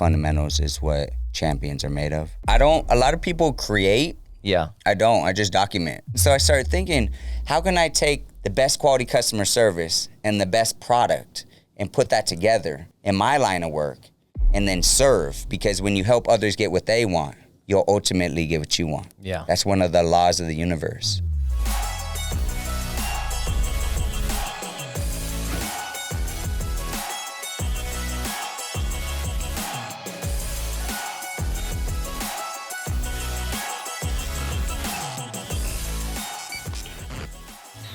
fundamentals is what champions are made of. A lot of people create. Yeah. I just document. So I started thinking, how can I take the best quality customer service and the best product and put that together in my line of work and then serve? Because when you help others get what they want, you'll ultimately get what you want. Yeah. That's one of the laws of the universe.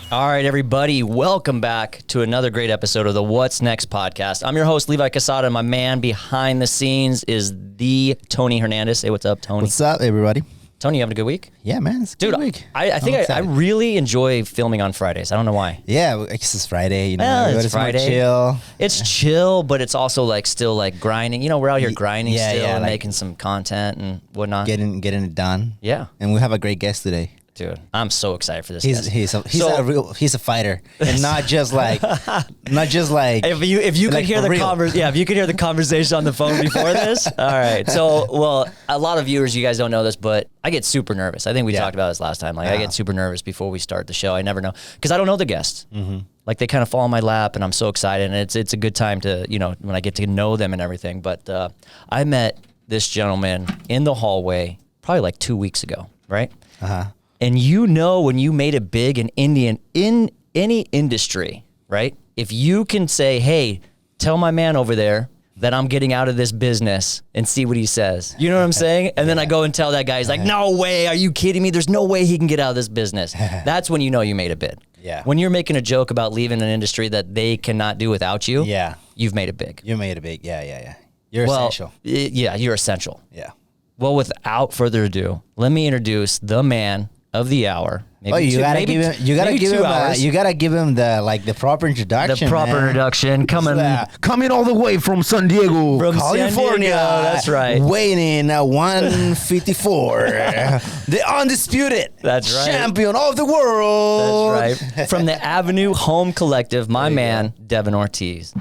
All right, everybody, welcome back to another great episode of the What's Next podcast. I'm your host, Levi Casada, and my man behind the scenes is the Tony Hernandez. Hey, what's up, Tony? What's up, everybody? Tony, you having a good week? Yeah, man, it's a good week. I think I really enjoy filming on Fridays. I don't know why. Yeah, it's Friday, you know. Well, it's Friday. Chill. It's chill, but it's also like still like grinding. You know, we're out here grinding still and like making some content and whatnot. Getting it done. Yeah. And we have a great guest today. Dude, I'm so excited for this. He's a fighter, and not just like if you could hear the conversation on the phone before this. All right. So, well, a lot of viewers, you guys don't know this, but I get super nervous. I think we talked about this last time. Like, I get super nervous before we start the show. I never know because I don't know the guests. Mm-hmm. Like they kind of fall in my lap, and I'm so excited, and it's a good time to when I get to know them and everything. But I met this gentleman in the hallway probably like 2 weeks ago, right? And when you made it big in any industry, right? If you can say, hey, tell my man over there that I'm getting out of this business and see what he says. You know what I'm saying? And then I go and tell that guy, he's like, no way, are you kidding me? There's no way he can get out of this business. That's when you know you made it big. Yeah. When you're making a joke about leaving an industry that they cannot do without you, you've made it big. You made it big. Yeah. You're essential. Yeah, you're essential. Yeah. Well, without further ado, let me introduce the man of the hour. You gotta give him the proper introduction. The proper introduction coming all the way from San Diego, California. That's right. Weighing in at 154, the undisputed champion of the world. That's right. From the Avenue Home Collective, my man, Deven Ortiz.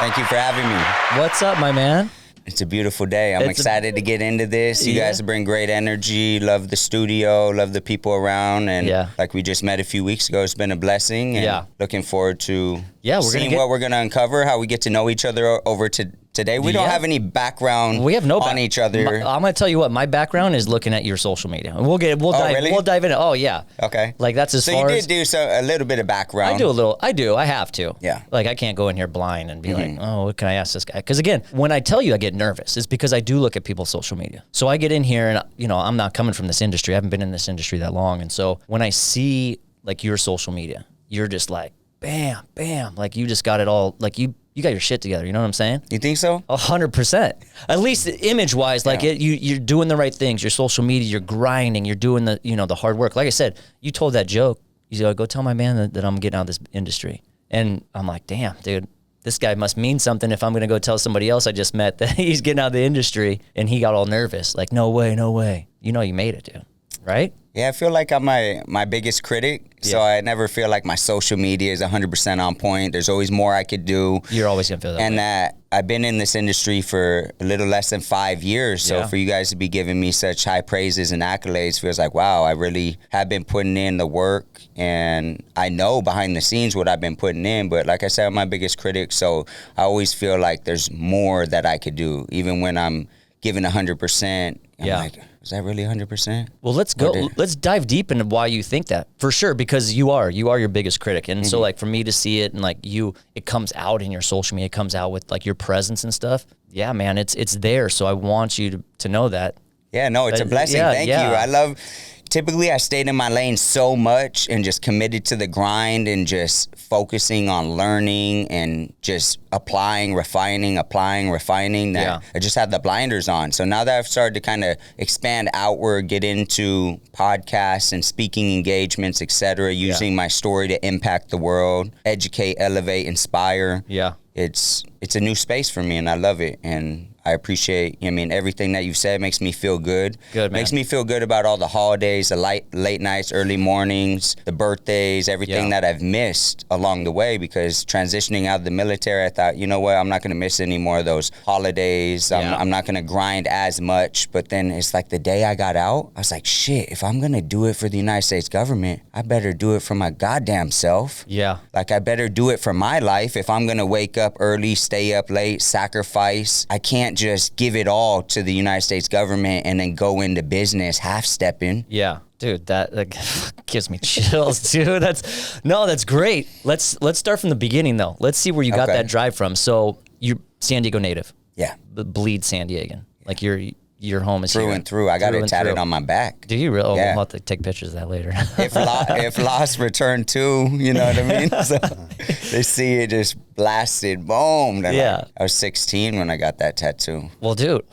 Thank you for having me. What's up, my man? It's a beautiful day. I'm excited to get into this. You guys bring great energy. Love the studio. Love the people around. And like we just met a few weeks ago, it's been a blessing. And looking forward to seeing what we're going to uncover, how we get to know each other over today. We don't have any background on each other. I'm going to tell you what, my background is looking at your social media. We'll dive in. Oh, yeah. Okay. Like that's as far as... So you did do a little bit of background. I do. I have to. Yeah. Like I can't go in here blind and be like, oh, what can I ask this guy? Because again, when I tell you I get nervous, it's because I do look at people's social media. So I get in here and, I'm not coming from this industry. I haven't been in this industry that long. And so when I see like your social media, you're just like, bam, bam. Like you just got it all. Like you got your shit together. You know what I'm saying? You think so? 100%. At least image wise, like you're doing the right things. Your social media, you're grinding. You're doing the hard work. Like I said, you told that joke. You said, go tell my man that I'm getting out of this industry. And I'm like, damn, dude. This guy must mean something if I'm going to go tell somebody else I just met that he's getting out of the industry, and he got all nervous. Like, no way. You made it, dude. Right? Yeah, I feel like I'm my biggest critic, so I never feel like my social media is 100% on point. There's always more I could do. You're always going to feel that way. And that I've been in this industry for a little less than 5 years, so for you guys to be giving me such high praises and accolades feels like, wow, I really have been putting in the work, and I know behind the scenes what I've been putting in, but like I said, I'm my biggest critic, so I always feel like there's more that I could do, even when I'm giving 100%. I'm like, is that really 100%? Well, let's go. Let's dive deep into why you think that. For sure, because you are your biggest critic. And so like for me to see it and like it comes out in your social media, it comes out with like your presence and stuff. Yeah, man, it's there. So I want you to know that. Yeah, no, it's a blessing. Thank you. Typically, I stayed in my lane so much and just committed to the grind and just focusing on learning and just refining that I just had the blinders on. So now that I've started to kind of expand outward, get into podcasts and speaking engagements, etc., using my story to impact the world, educate, elevate, inspire. Yeah. It's a new space for me, and I love it. And I appreciate, I mean, everything that you've said makes me feel good. Good, man. Makes me feel good about all the holidays, the late nights, early mornings, the birthdays, everything that I've missed along the way, because transitioning out of the military, I thought, you know what, I'm not going to miss any more of those holidays. I'm not going to grind as much. But then it's like the day I got out, I was like, shit, if I'm going to do it for the United States government, I better do it for my goddamn self. Yeah. Like, I better do it for my life. If I'm going to wake up early, stay up late, sacrifice, I can't just give it all to the United States government and then go into business half-stepping. Yeah. Dude, that gives me chills, dude. That's great. Let's start from the beginning, though. Let's see where you got that drive from. So you're San Diego native. Yeah. Bleed San Diegan. Like your home is through here. And through. I got it tatted on my back. Do you really? Oh, we'll have to take pictures of that later. If lost, return to, you know what I mean? So they see it just blasted, boom. I was 16 when I got that tattoo. Well, dude,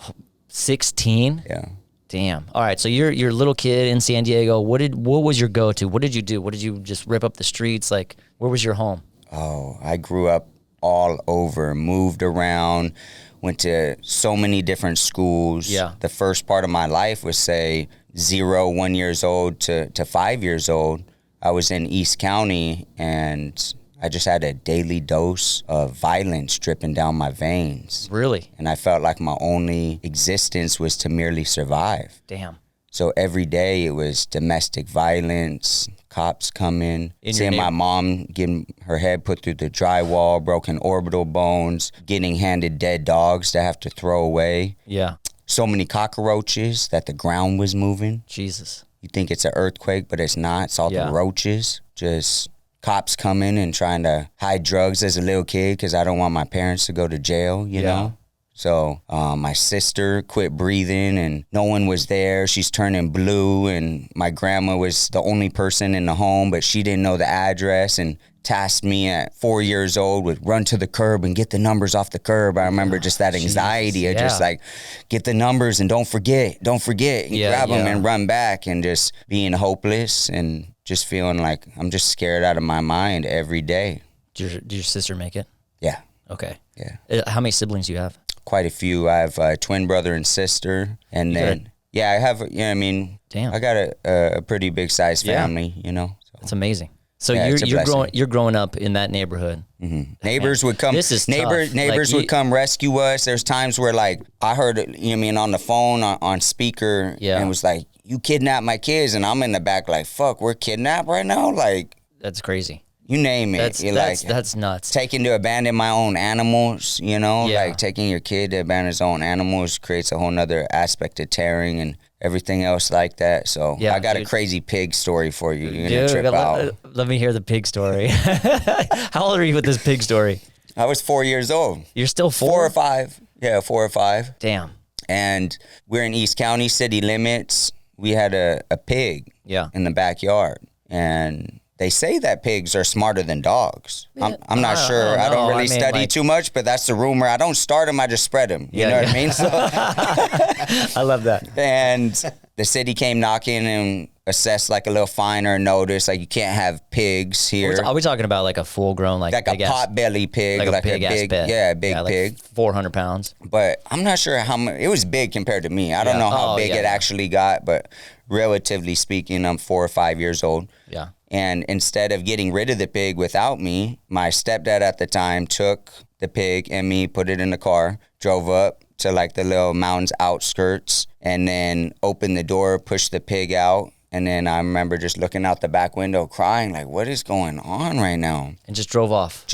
16? Yeah. Damn. All right, so you're a little kid in San Diego. What was your go-to? What did you do? What did you just rip up the streets? Like, where was your home? Oh, I grew up all over, moved around, went to so many different schools. Yeah. The first part of my life was, say, 1 years old to 5 years old. I was in East County, and I just had a daily dose of violence dripping down my veins. Really? And I felt like my only existence was to merely survive. Damn. So every day it was domestic violence, cops coming, seeing my mom getting her head put through the drywall, broken orbital bones, getting handed dead dogs to have to throw away. Yeah. So many cockroaches that the ground was moving. Jesus. You think it's an earthquake, but it's not. It's all the roaches. Just cops coming and trying to hide drugs as a little kid because I don't want my parents to go to jail, you know? So my sister quit breathing and no one was there. She's turning blue, and my grandma was the only person in the home, but she didn't know the address and tasked me at 4 years old with run to the curb and get the numbers off the curb. I remember just that anxiety of just like, get the numbers and don't forget, and grab them and run back, and just being hopeless and just feeling like I'm just scared out of my mind every day. Did your sister make it? Yeah. Okay. Yeah. How many siblings do you have? Quite a few. I have a twin brother and sister, and then I have. I mean, damn, I got a pretty big size family. You know, so. That's amazing. So you're growing up in that neighborhood. Mm-hmm. Neighbors would come. This is neighbors like, would come rescue us. There's times where like I heard it, on the phone on speaker, and it was like, "You kidnapped my kids," and I'm in the back like, "Fuck, we're kidnapped right now." Like, that's crazy. You name it. That's nuts. Taking to abandon my own animals, like taking your kid to abandon his own animals creates a whole nother aspect of tearing and everything else like that. So I got a crazy pig story for you. You're going to trip out. Let me hear the pig story. How old are you with this pig story? I was 4 years old. You're still 4? 4 or 5. Yeah, 4 or 5. Damn. And we're in East County city limits. We had a pig in the backyard. And they say that pigs are smarter than dogs. I'm not sure. I don't really study too much, but that's the rumor. I don't start them, I just spread them. You know what I mean? So I love that. And the city came knocking and assessed like a little fine or notice, like you can't have pigs here. Are we talking about like a full grown, like a pot-belly pig? Like a big pig. Yeah, a big pig. Like 400 pounds. But I'm not sure how much. It was big compared to me. I don't know how big it actually got, but relatively speaking, I'm 4 or 5 years old. Yeah. And instead of getting rid of the pig without me, my stepdad at the time took the pig and me, put it in the car, drove up to like the little mountains outskirts, and then opened the door, pushed the pig out. And then I remember just looking out the back window crying, like, what is going on right now? And just drove off.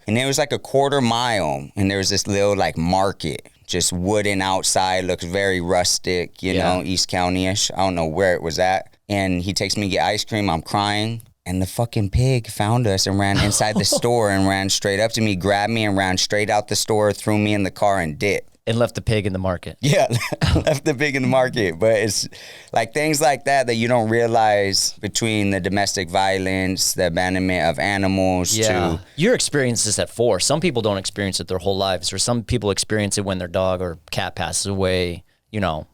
And it was like a quarter mile, and there was this little like market, just wooden outside, looks very rustic, you know, East County-ish. I don't know where it was at. And he takes me to get ice cream. I'm crying. And the fucking pig found us and ran inside the store and ran straight up to me, grabbed me and ran straight out the store, threw me in the car and dipped. And left the pig in the market. Yeah, left the pig in the market. But it's like things like that you don't realize between the domestic violence, the abandonment of animals to... Your experience is at 4. Some people don't experience it their whole lives, or some people experience it when their dog or cat passes away,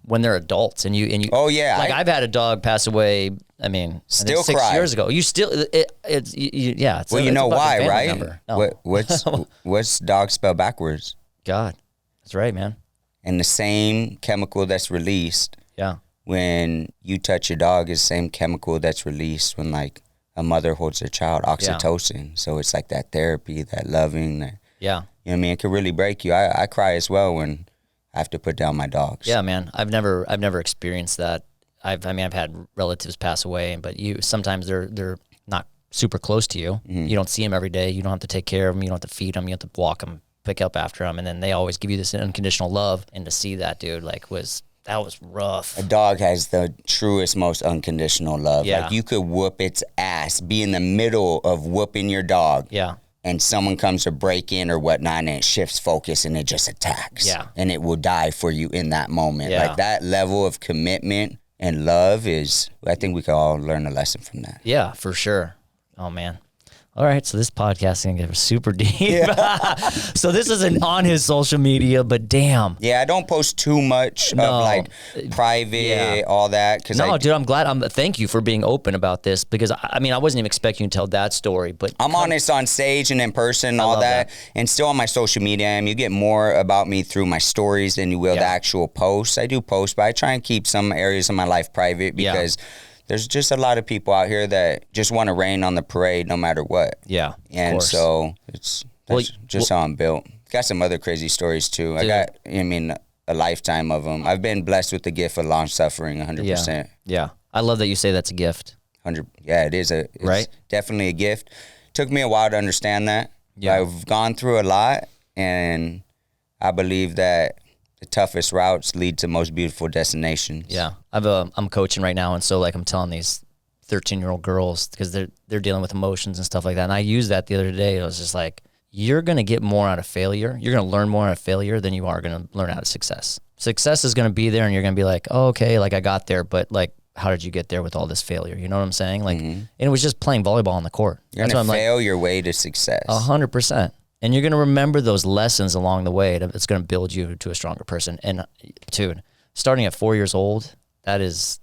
when they're adults. And you oh, yeah. Like I've had a dog pass away, I think 6 years ago. You still, it's well, you know why, right? No. What's dog spelled backwards? God. That's right, man. And the same chemical that's released when you touch your dog is the same chemical that's released when like a mother holds their child, oxytocin. Yeah. So it's like that therapy, that loving, that, you know what I mean? It could really break you. I cry as well when I have to put down my dogs. Yeah, man. I've never experienced that. I've had relatives pass away, but sometimes they're not super close to you. Mm-hmm. You don't see them every day. You don't have to take care of them. You don't have to feed them. You have to walk them, pick up after them, and then they always give you this unconditional love. And to see that, dude, like that was rough. A dog has the truest, most unconditional love. Yeah. Like you could whoop its ass, be in the middle of whooping your dog. Yeah. And someone comes to break in or whatnot, and it shifts focus and it just attacks. Yeah. And it will die for you in that moment. Yeah. Like that level of commitment and love I think we could all learn a lesson from that. Yeah, for sure. Oh, man. All right, so this podcast is going to get super deep. Yeah. So this isn't on his social media, but damn. Yeah, I don't post too much of like private, all that. Dude, I'm glad. Thank you for being open about this because, I mean, I wasn't even expecting you to tell that story. But I'm honest on stage and in person, all that. And still on my social media. You get more about me through my stories than you will the actual posts. I do post, but I try and keep some areas of my life private because... there's just a lot of people out here that just want to rain on the parade no matter what. Yeah, and so that's just how I'm built. Got some other crazy stories too. Dude. I got, a lifetime of them. I've been blessed with the gift of long suffering, 100%. Yeah, I love that you say that's a gift. 100. Yeah, it is it's definitely a gift. Took me a while to understand that. Yeah, I've gone through a lot, and I believe that the toughest routes lead to most beautiful destinations. Yeah. I'm coaching right now, and so like I'm telling these 13-year-old girls because they're dealing with emotions and stuff like that. And I used that the other day. I was just like, you're going to get more out of failure. You're going to learn more out of failure than you are going to learn out of success. Success is going to be there, and you're going to be like, oh, okay, like I got there, but like, how did you get there with all this failure? You know what I'm saying? Like, and it was just playing volleyball on the court. You're going to fail your way to success. 100%. And you're going to remember those lessons along the way. It's going to build you to a stronger person. And dude, starting at 4 years old, that is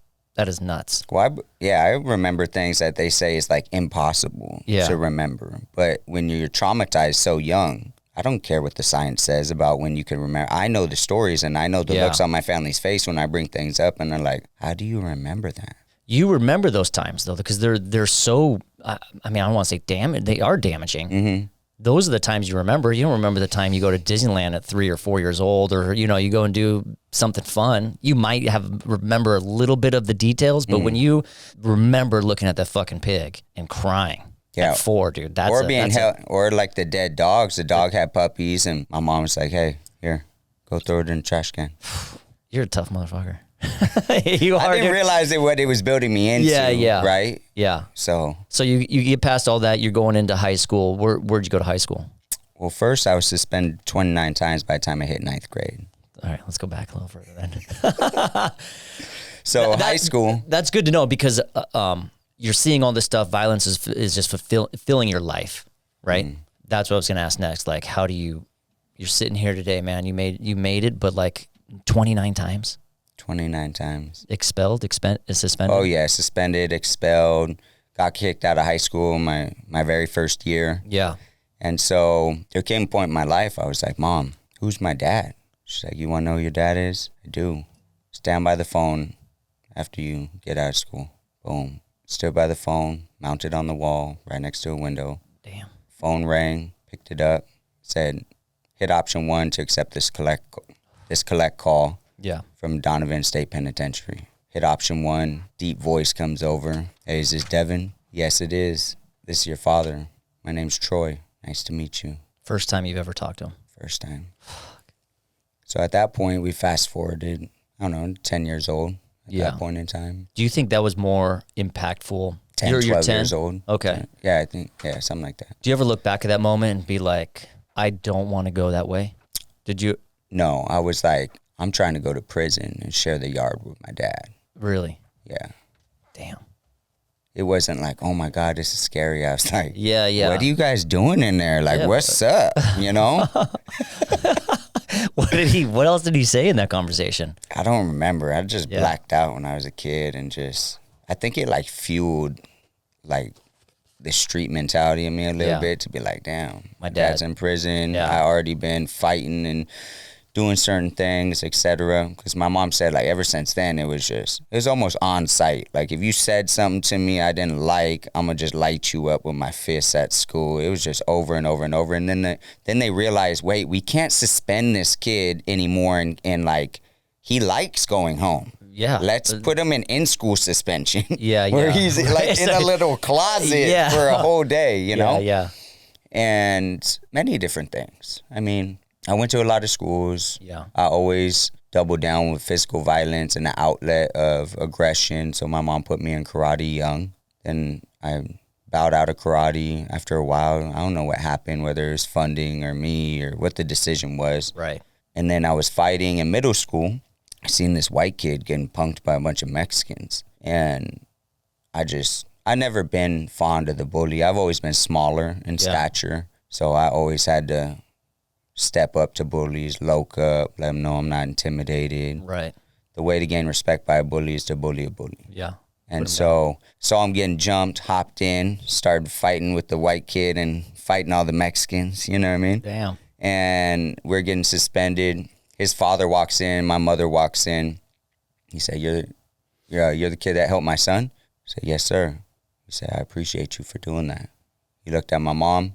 nuts. Well, I remember things that they say is like impossible to remember. But when you're traumatized so young, I don't care what the science says about when you can remember. I know the stories, and I know the looks on my family's face when I bring things up, and they're like, how do you remember that? You remember those times, though, because they're so, I mean, I don't want to say they are damaging. Mm-hmm. Those are the times you remember. You don't remember the time you go to Disneyland at 3 or 4 years old, or, you go and do something fun. You might remember a little bit of the details, but when you remember looking at that fucking pig and crying at 4, dude, that's or like the dead dogs. The dog had puppies, and my mom was like, hey, here, go throw it in the trash can. You're a tough motherfucker. I didn't realize what it was building me into. Yeah. Right? Yeah. So you get past all that. You're going into high school. Where'd you go to high school? Well, first I was suspended 29 times by the time I hit 9th grade. All right, let's go back a little further then. So high school. That's good to know because you're seeing all this stuff. Violence is just fulfilling your life, right? Mm. That's what I was going to ask next. Like, how do you're sitting here today, man. You made it, but like 29 times. 29 times. Expelled, suspended? Oh, yeah, suspended, expelled, got kicked out of high school my very first year. Yeah. And so there came a point in my life I was like, Mom, who's my dad? She's like, you want to know who your dad is? I do. Stand by the phone after you get out of school. Boom. Stood by the phone, mounted on the wall, right next to a window. Damn. Phone rang, picked it up, said, hit option 1 to accept this collect call. Yeah. From Donovan State Penitentiary. Hit option 1. Deep voice comes over. Hey, is this Deven? Yes, it is. This is your father. My name's Troy. Nice to meet you. First time you've ever talked to him? First time. So at that point, we fast forwarded, 10 years old at that point in time. Do you think that was more impactful? 10, 12 years old. Okay. Yeah, I think, something like that. Do you ever look back at that moment and be like, I don't want to go that way? Did you? No, I was like, I'm trying to go to prison and share the yard with my dad. Really? Yeah. Damn. It wasn't like, oh my God, this is scary. I was like, yeah. What are you guys doing in there? Like, what's up? What else did he say in that conversation? I don't remember. I just blacked out when I was a kid, and I think it like fueled like the street mentality in me a little bit to be like, damn, my dad's in prison. Yeah. I already been fighting and doing certain things, etc. Because my mom said, like, ever since then, it was almost on site. Like, if you said something to me I didn't like, I'm gonna just light you up with my fists at school. It was just over and over and over. And then they realized, wait, we can't suspend this kid anymore, and like, he likes going home. Yeah. Let's put him in school suspension. Yeah, where he's like in a little closet for a whole day, you know? Yeah. And many different things. I mean, I went to a lot of schools. Yeah. I always doubled down with physical violence and the outlet of aggression. So my mom put me in karate young. Then I bowed out of karate after a while. I don't know what happened, whether it was funding or me or what the decision was. Right. And then I was fighting in middle school. I seen this white kid getting punked by a bunch of Mexicans. And I never been fond of the bully. I've always been smaller in stature. So I always had to step up to bullies, loke up, let them know I'm not intimidated. Right. The way to gain respect by a bully is to bully a bully. Yeah. And so I'm getting jumped, hopped in, started fighting with the white kid and fighting all the Mexicans, you know what I mean? Damn. And we're getting suspended. His father walks in, my mother walks in. He said, you're the kid that helped my son? I said, yes, sir. He said, I appreciate you for doing that. He looked at my mom.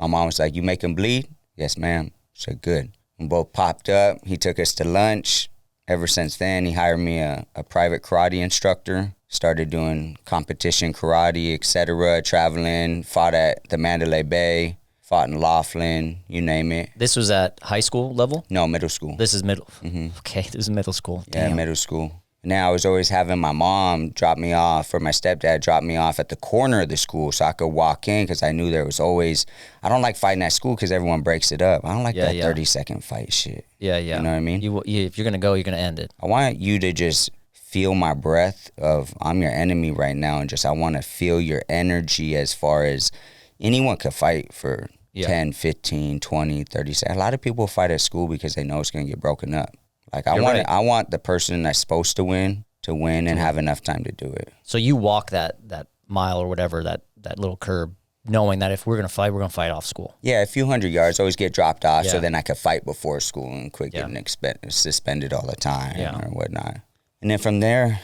My mom was like, you make him bleed? Yes, ma'am. I said, good. We both popped up. He took us to lunch. Ever since then, he hired me a private karate instructor. Started doing competition karate, etc., traveling, fought at the Mandalay Bay, fought in Laughlin, you name it. This was at high school level? No, middle school. This is middle. Mm-hmm. Okay, this is middle school. Yeah, Damn. Middle school. Now I was always having my mom drop me off, or my stepdad drop me off at the corner of the school so I could walk in, because I knew there was always, I don't like fighting at school because everyone breaks it up. I don't like that 30-second fight shit. Yeah. You know what I mean? If you're going to go, you're going to end it. I want you to just feel my breath of, I'm your enemy right now, and just I want to feel your energy, as far as anyone could fight for 10, 15, 20, 30 seconds. A lot of people fight at school because they know it's going to get broken up. Like, I want the person that's supposed to win and have enough time to do it. So you walk that mile or whatever, that little curb, knowing that if we're going to fight off school. Yeah, a few hundred yards, always get dropped off, so then I could fight before school and quit getting suspended all the time or whatnot. And then from there,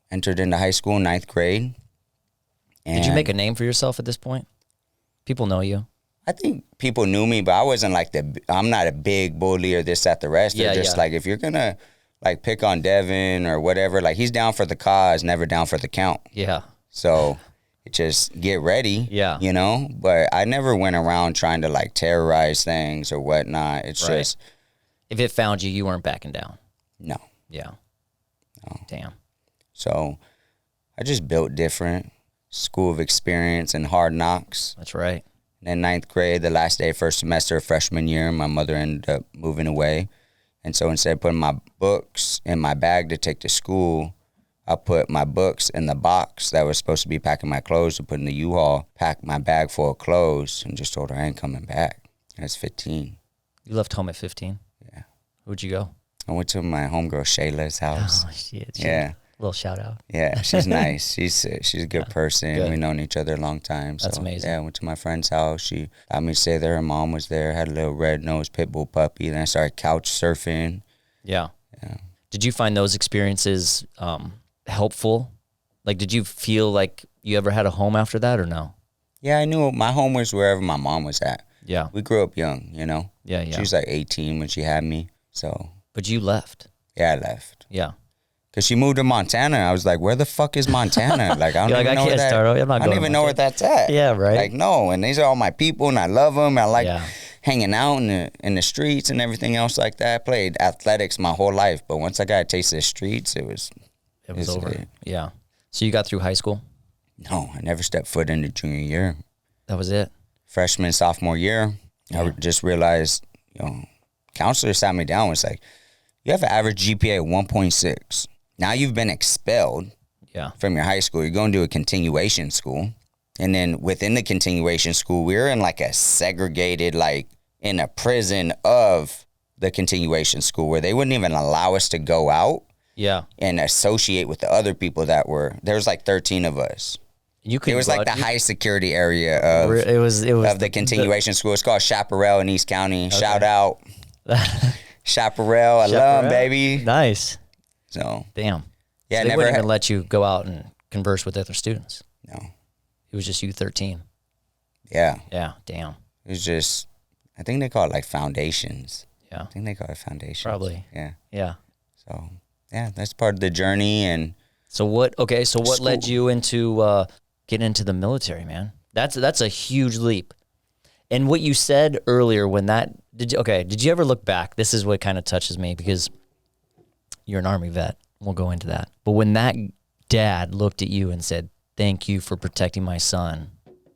entered into high school, 9th grade. And did you make a name for yourself at this point? People know you. I think people knew me, but I wasn't like I'm not a big bully or this, that, the rest. They're just like, if you're going to like pick on Deven or whatever, like, he's down for the cause, never down for the count. Yeah. So just get ready, you know? But I never went around trying to like terrorize things or whatnot. It's just. If it found you, you weren't backing down. No. Yeah. No. Damn. So I just built different. School of experience and hard knocks. That's right. And then 9th grade, the last day, first semester of freshman year, my mother ended up moving away. And so instead of putting my books in my bag to take to school, I put my books in the box that was supposed to be packing my clothes to put in the U-Haul, packed my bag full of clothes, and just told her I ain't coming back. I was 15. You left home at 15? Yeah. Where'd you go? I went to my homegirl Shayla's house. Oh, shit. Yeah. Little shout out. Yeah, she's nice. She's a good person. We've known each other a long time. So, that's amazing. Yeah, I went to my friend's house. She got me to stay there. Her mom was there. Had a little red-nosed pit bull puppy. Then I started couch surfing. Yeah. Did you find those experiences helpful? Like, did you feel like you ever had a home after that, or no? Yeah, I knew my home was wherever my mom was at. Yeah. We grew up young, you know? Yeah. She was like 18 when she had me, so. But you left. Yeah, I left. Yeah. Because she moved to Montana. I was like, where the fuck is Montana? Like, I don't even know where that, I don't even know where that's at. Yeah, right. Like, no, and these are all my people, and I love them. I like hanging out in the streets and everything else like that. I played athletics my whole life, but once I got a taste of the streets, it was over. Yeah. So you got through high school? No, I never stepped foot into junior year. That was it? Freshman, sophomore year, I just realized, counselor sat me down and was like, you have an average GPA of 1.6. Now you've been expelled from your high school. You're going to a continuation school. And then within the continuation school, we're in like a segregated, like in a prison of the continuation school where they wouldn't even allow us to go out and associate with the other people that were, there was like 13 of us. It was like the high security area of the continuation school. It's called Chaparral in East County. Okay. Shout out. Chaparral alum, baby. Nice. So damn. Yeah, so they wouldn't even let you go out and converse with other students. No. It was just you 13. Yeah. Yeah, damn. It was just, I think they call it like foundations. Yeah. I think they call it foundations. Probably. Yeah. Yeah. So, yeah, that's part of the journey. And so what led you into getting into the military, man? That's a huge leap. And what you said earlier did you ever look back? This is what kind of touches me because you're an Army vet. We'll go into that. But when that dad looked at you and said, "Thank you for protecting my son,"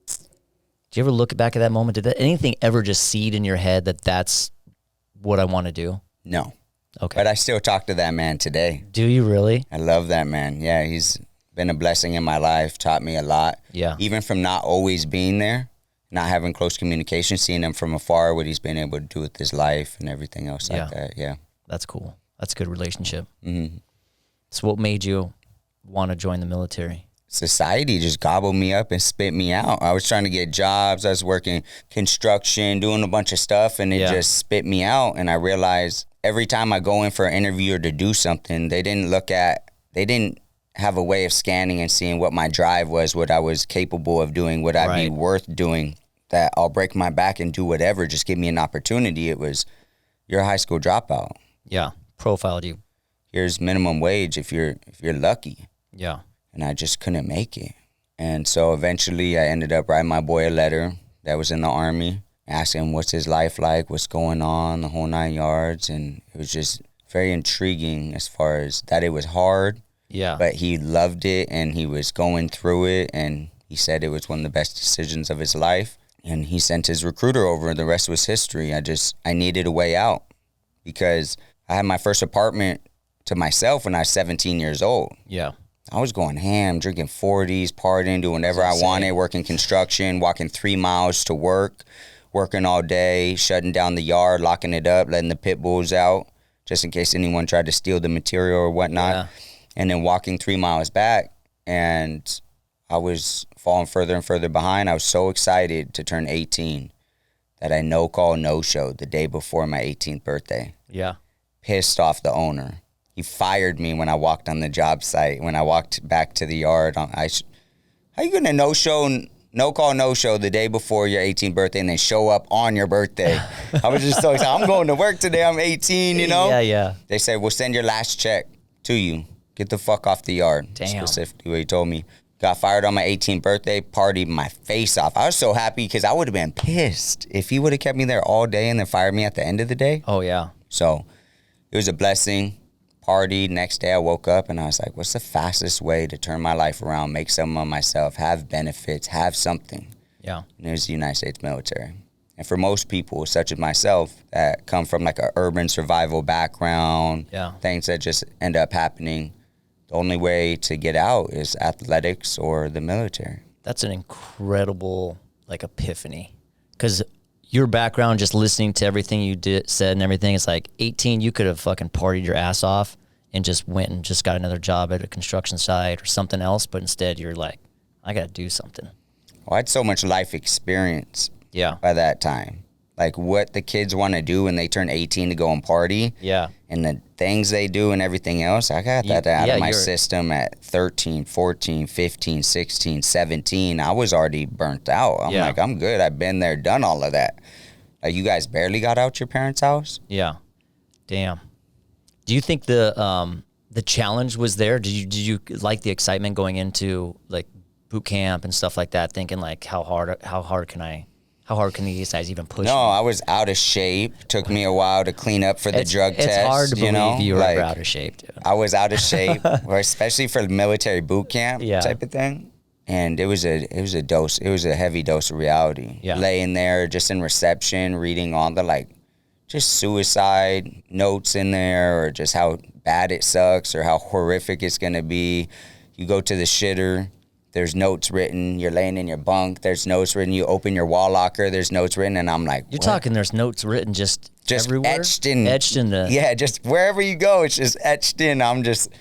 did you ever look back at that moment? Did anything ever just seed in your head that that's what I want to do? No. Okay. But I still talk to that man today. Do you really? I love that man. Yeah, he's been a blessing in my life, taught me a lot. Yeah. Even from not always being there, not having close communication, seeing him from afar, what he's been able to do with his life and everything else like that. Yeah. That's cool. That's a good relationship. Mm-hmm. So what made you want to join the military? Society just gobbled me up and spit me out. I was trying to get jobs. I was working construction, doing a bunch of stuff, and it just spit me out. And I realized every time I go in for an interview or to do something, they didn't have a way of scanning and seeing what my drive was, what I was capable of doing, what I'd be worth doing, that I'll break my back and do whatever, just give me an opportunity. It was, you're a high school dropout. Yeah, profiled you. Here's minimum wage if you're lucky. Yeah. And I just couldn't make it. And so eventually I ended up writing my boy a letter that was in the Army, asking him what's his life like, what's going on, the whole 9 yards. And it was just very intriguing as far as that it was hard. Yeah. But he loved it and he was going through it. And he said it was one of the best decisions of his life. And he sent his recruiter over. The rest was history. I needed a way out because I had my first apartment to myself when I was 17 years old. Yeah. I was going ham, drinking 40s, partying, doing whatever I wanted, working construction, walking 3 miles to work, working all day, shutting down the yard, locking it up, letting the pit bulls out, just in case anyone tried to steal the material or whatnot. Yeah. And then walking 3 miles back, and I was falling further and further behind. I was so excited to turn 18 that I no-call, no-showed the day before my 18th birthday. Yeah. Pissed off the owner. He fired me when I walked on the job site. When I walked back to the yard, how you gonna no-call, no-show the day before your 18th birthday and then show up on your birthday? I was just so excited. I'm going to work today. I'm 18, you know? Yeah, yeah. They said, we'll send your last check to you. Get the fuck off the yard. Damn. Specifically what he told me. Got fired on my 18th birthday, partied my face off. I was so happy because I would have been pissed if he would have kept me there all day and then fired me at the end of the day. Oh, yeah. So it was a blessing. Partied. Next day I woke up and I was like, what's the fastest way to turn my life around, make something of myself, have benefits, have something? Yeah. And it was the United States military. And for most people, such as myself, that come from like an urban survival background, things that just end up happening, the only way to get out is athletics or the military. That's an incredible like epiphany, because your background, just listening to everything you said and everything, it's like 18, you could have fucking partied your ass off and just went and just got another job at a construction site or something else. But instead you're like, I got to do something. Well, I had so much life experience by that time. Like what the kids want to do when they turn 18 to go and party. Yeah. And the things they do and everything else. I got that out of my system at 13, 14, 15, 16, 17. I was already burnt out. I'm like, I'm good. I've been there, done all of that. Like, you guys barely got out your parents' house? Yeah. Damn. Do you think the challenge was there? Did you like the excitement going into like boot camp and stuff like that, thinking like how hard can these guys even push? No, me? I was out of shape. Took me a while to clean up for the drug test. It's hard to believe you were like, ever out of shape, dude. I was out of shape, especially for military boot camp type of thing. And it was a dose. It was a heavy dose of reality. Yeah. Laying there just in reception, reading all the like just suicide notes in there, or just how bad it sucks or how horrific it's gonna be. You go to the shitter. There's notes written. You're laying in your bunk. There's notes written. You open your wall locker. There's notes written. And I'm like, you're talking there's notes written just everywhere? Etched in the... Yeah, just wherever you go, it's just etched in. I'm just,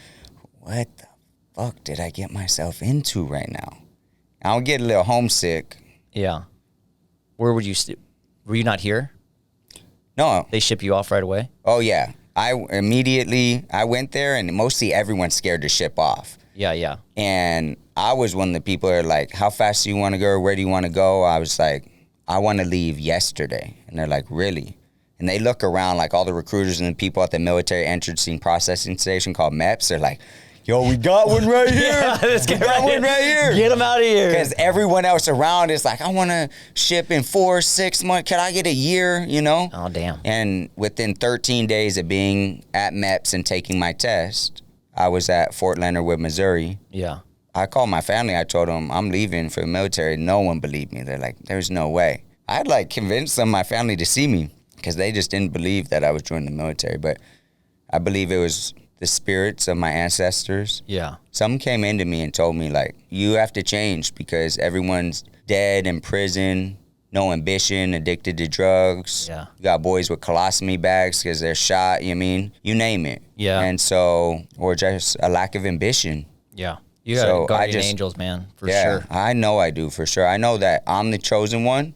what the fuck did I get myself into right now? I'll get a little homesick. Yeah. Where would you... Were you not here? No. They ship you off right away? Oh, yeah. I went there, and mostly everyone's scared to ship off. Yeah. And I was one of the people that are like, how fast do you want to go, or where do you want to go? I was like, I want to leave yesterday. And they're like, really? And they look around, like all the recruiters and the people at the military entrance processing station called MEPS. They're like, yo, we got one right here. Let's get one right here. Get them out of here. Because everyone else around is like, I want to ship in 4-6 months. Can I get a year, you know? Oh, damn. And within 13 days of being at MEPS and taking my test, I was at Fort Leonard Wood, Missouri. Yeah. I called my family. I told them I'm leaving for the military. No one believed me. They're like, there's no way. I'd like convinced some of my family to see me because they just didn't believe that I was joining the military. But I believe it was the spirits of my ancestors. Yeah. Some came into me and told me, like, you have to change because everyone's dead in prison, no ambition, addicted to drugs. Yeah. You got boys with colostomy bags because they're shot, you mean? You name it. Yeah. And so, or just a lack of ambition. Yeah. You got guardian angels, man, for sure. I know I do, for sure. I know that I'm the chosen one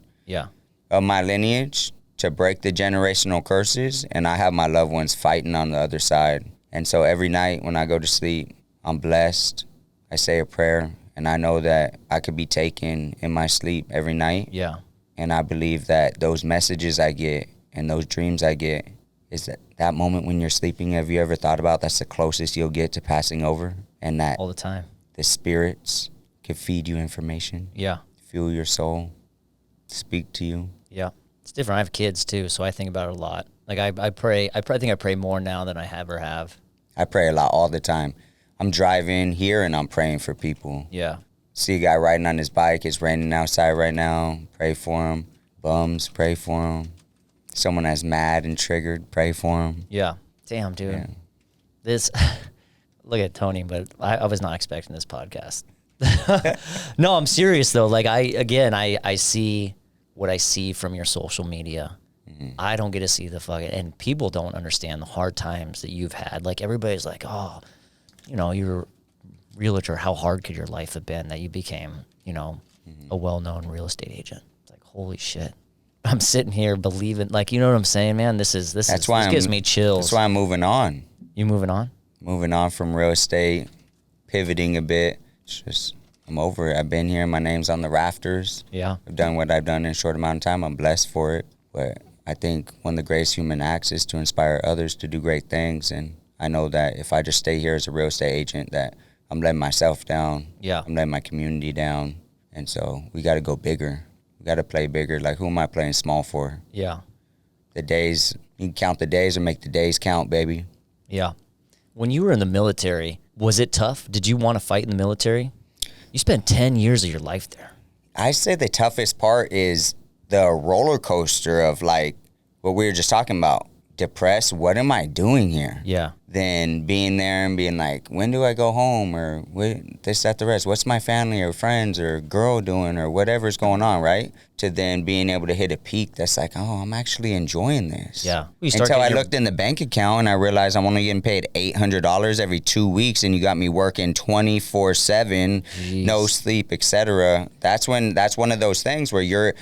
of my lineage to break the generational curses, and I have my loved ones fighting on the other side. And so every night when I go to sleep, I'm blessed. I say a prayer, and I know that I could be taken in my sleep every night. Yeah. And I believe that those messages I get and those dreams I get is that moment when you're sleeping. Have you ever thought about that's the closest you'll get to passing over? And that all the time, the spirits can feed you information. Yeah. Fuel your soul. Speak to you. Yeah. It's different. I have kids too, so I think about it a lot. Like I pray. I think I pray more now than I ever have. I pray a lot all the time. I'm driving here and I'm praying for people. Yeah. See a guy riding on his bike. It's raining outside right now. Pray for him. Bums, pray for him. Someone that's mad and triggered, pray for him. Yeah. Damn, dude. Yeah. This, look at Tony, but I was not expecting this podcast. No, I'm serious though. Like I see what I see from your social media. I don't get to see the fucking, and people don't understand the hard times that you've had. Like everybody's like, oh, you know, you're a realtor. How hard could your life have been that you became, you know, a well-known real estate agent? It's like, holy shit. I'm sitting here believing, like, you know what I'm saying, man? This gives me chills. That's why I'm moving on. You moving on? Moving on from real estate, pivoting a bit. It's just, I'm over it. I've been here. My name's on the rafters. Yeah. I've done what I've done in a short amount of time. I'm blessed for it. But I think one of the greatest human acts is to inspire others to do great things. And I know that if I just stay here as a real estate agent, that I'm letting myself down. Yeah. I'm letting my community down. And so we got to go bigger. We got to play bigger. Like, who am I playing small for? Yeah. The days, you can count the days or make the days count, baby. Yeah. When you were in the military, was it tough? Did you want to fight in the military? You spent 10 years of your life there. I say the toughest part is the roller coaster of, like, what we were just talking about. Depressed, what am I doing here? Yeah. Then being there and being like, when do I go home? Or this, that, the rest. What's my family or friends or girl doing or whatever's going on, right? To then being able to hit a peak that's like, oh, I'm actually enjoying this. Yeah. Until I looked in the bank account and I realized I'm only getting paid $800 every 2 weeks, and you got me working 24/7, no sleep, etc. That's one of those things where you're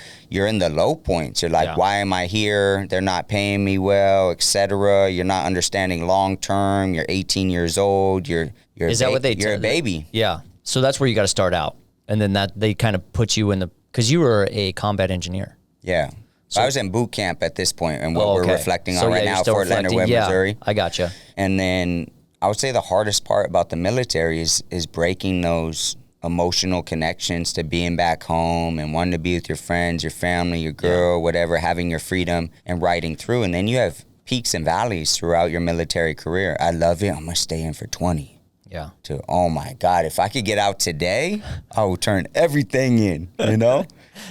in the low points. You're like, why am I here? They're not paying me well, etc. You're not understanding long term. You're 18 years old. You're a baby. Yeah. So that's where you got to start out, and then that they kind of put you in the. Because you were a combat engineer. Yeah. So I was in boot camp at this point, and what we're reflecting on right now, Fort Leonard Wood, Missouri. I gotcha. And then I would say the hardest part about the military is breaking those emotional connections to being back home and wanting to be with your friends, your family, your girl, whatever, having your freedom and riding through. And then you have peaks and valleys throughout your military career. I love it. I'm going to stay in for 20. Yeah. To, oh my God, if I could get out today, I would turn everything in, you know?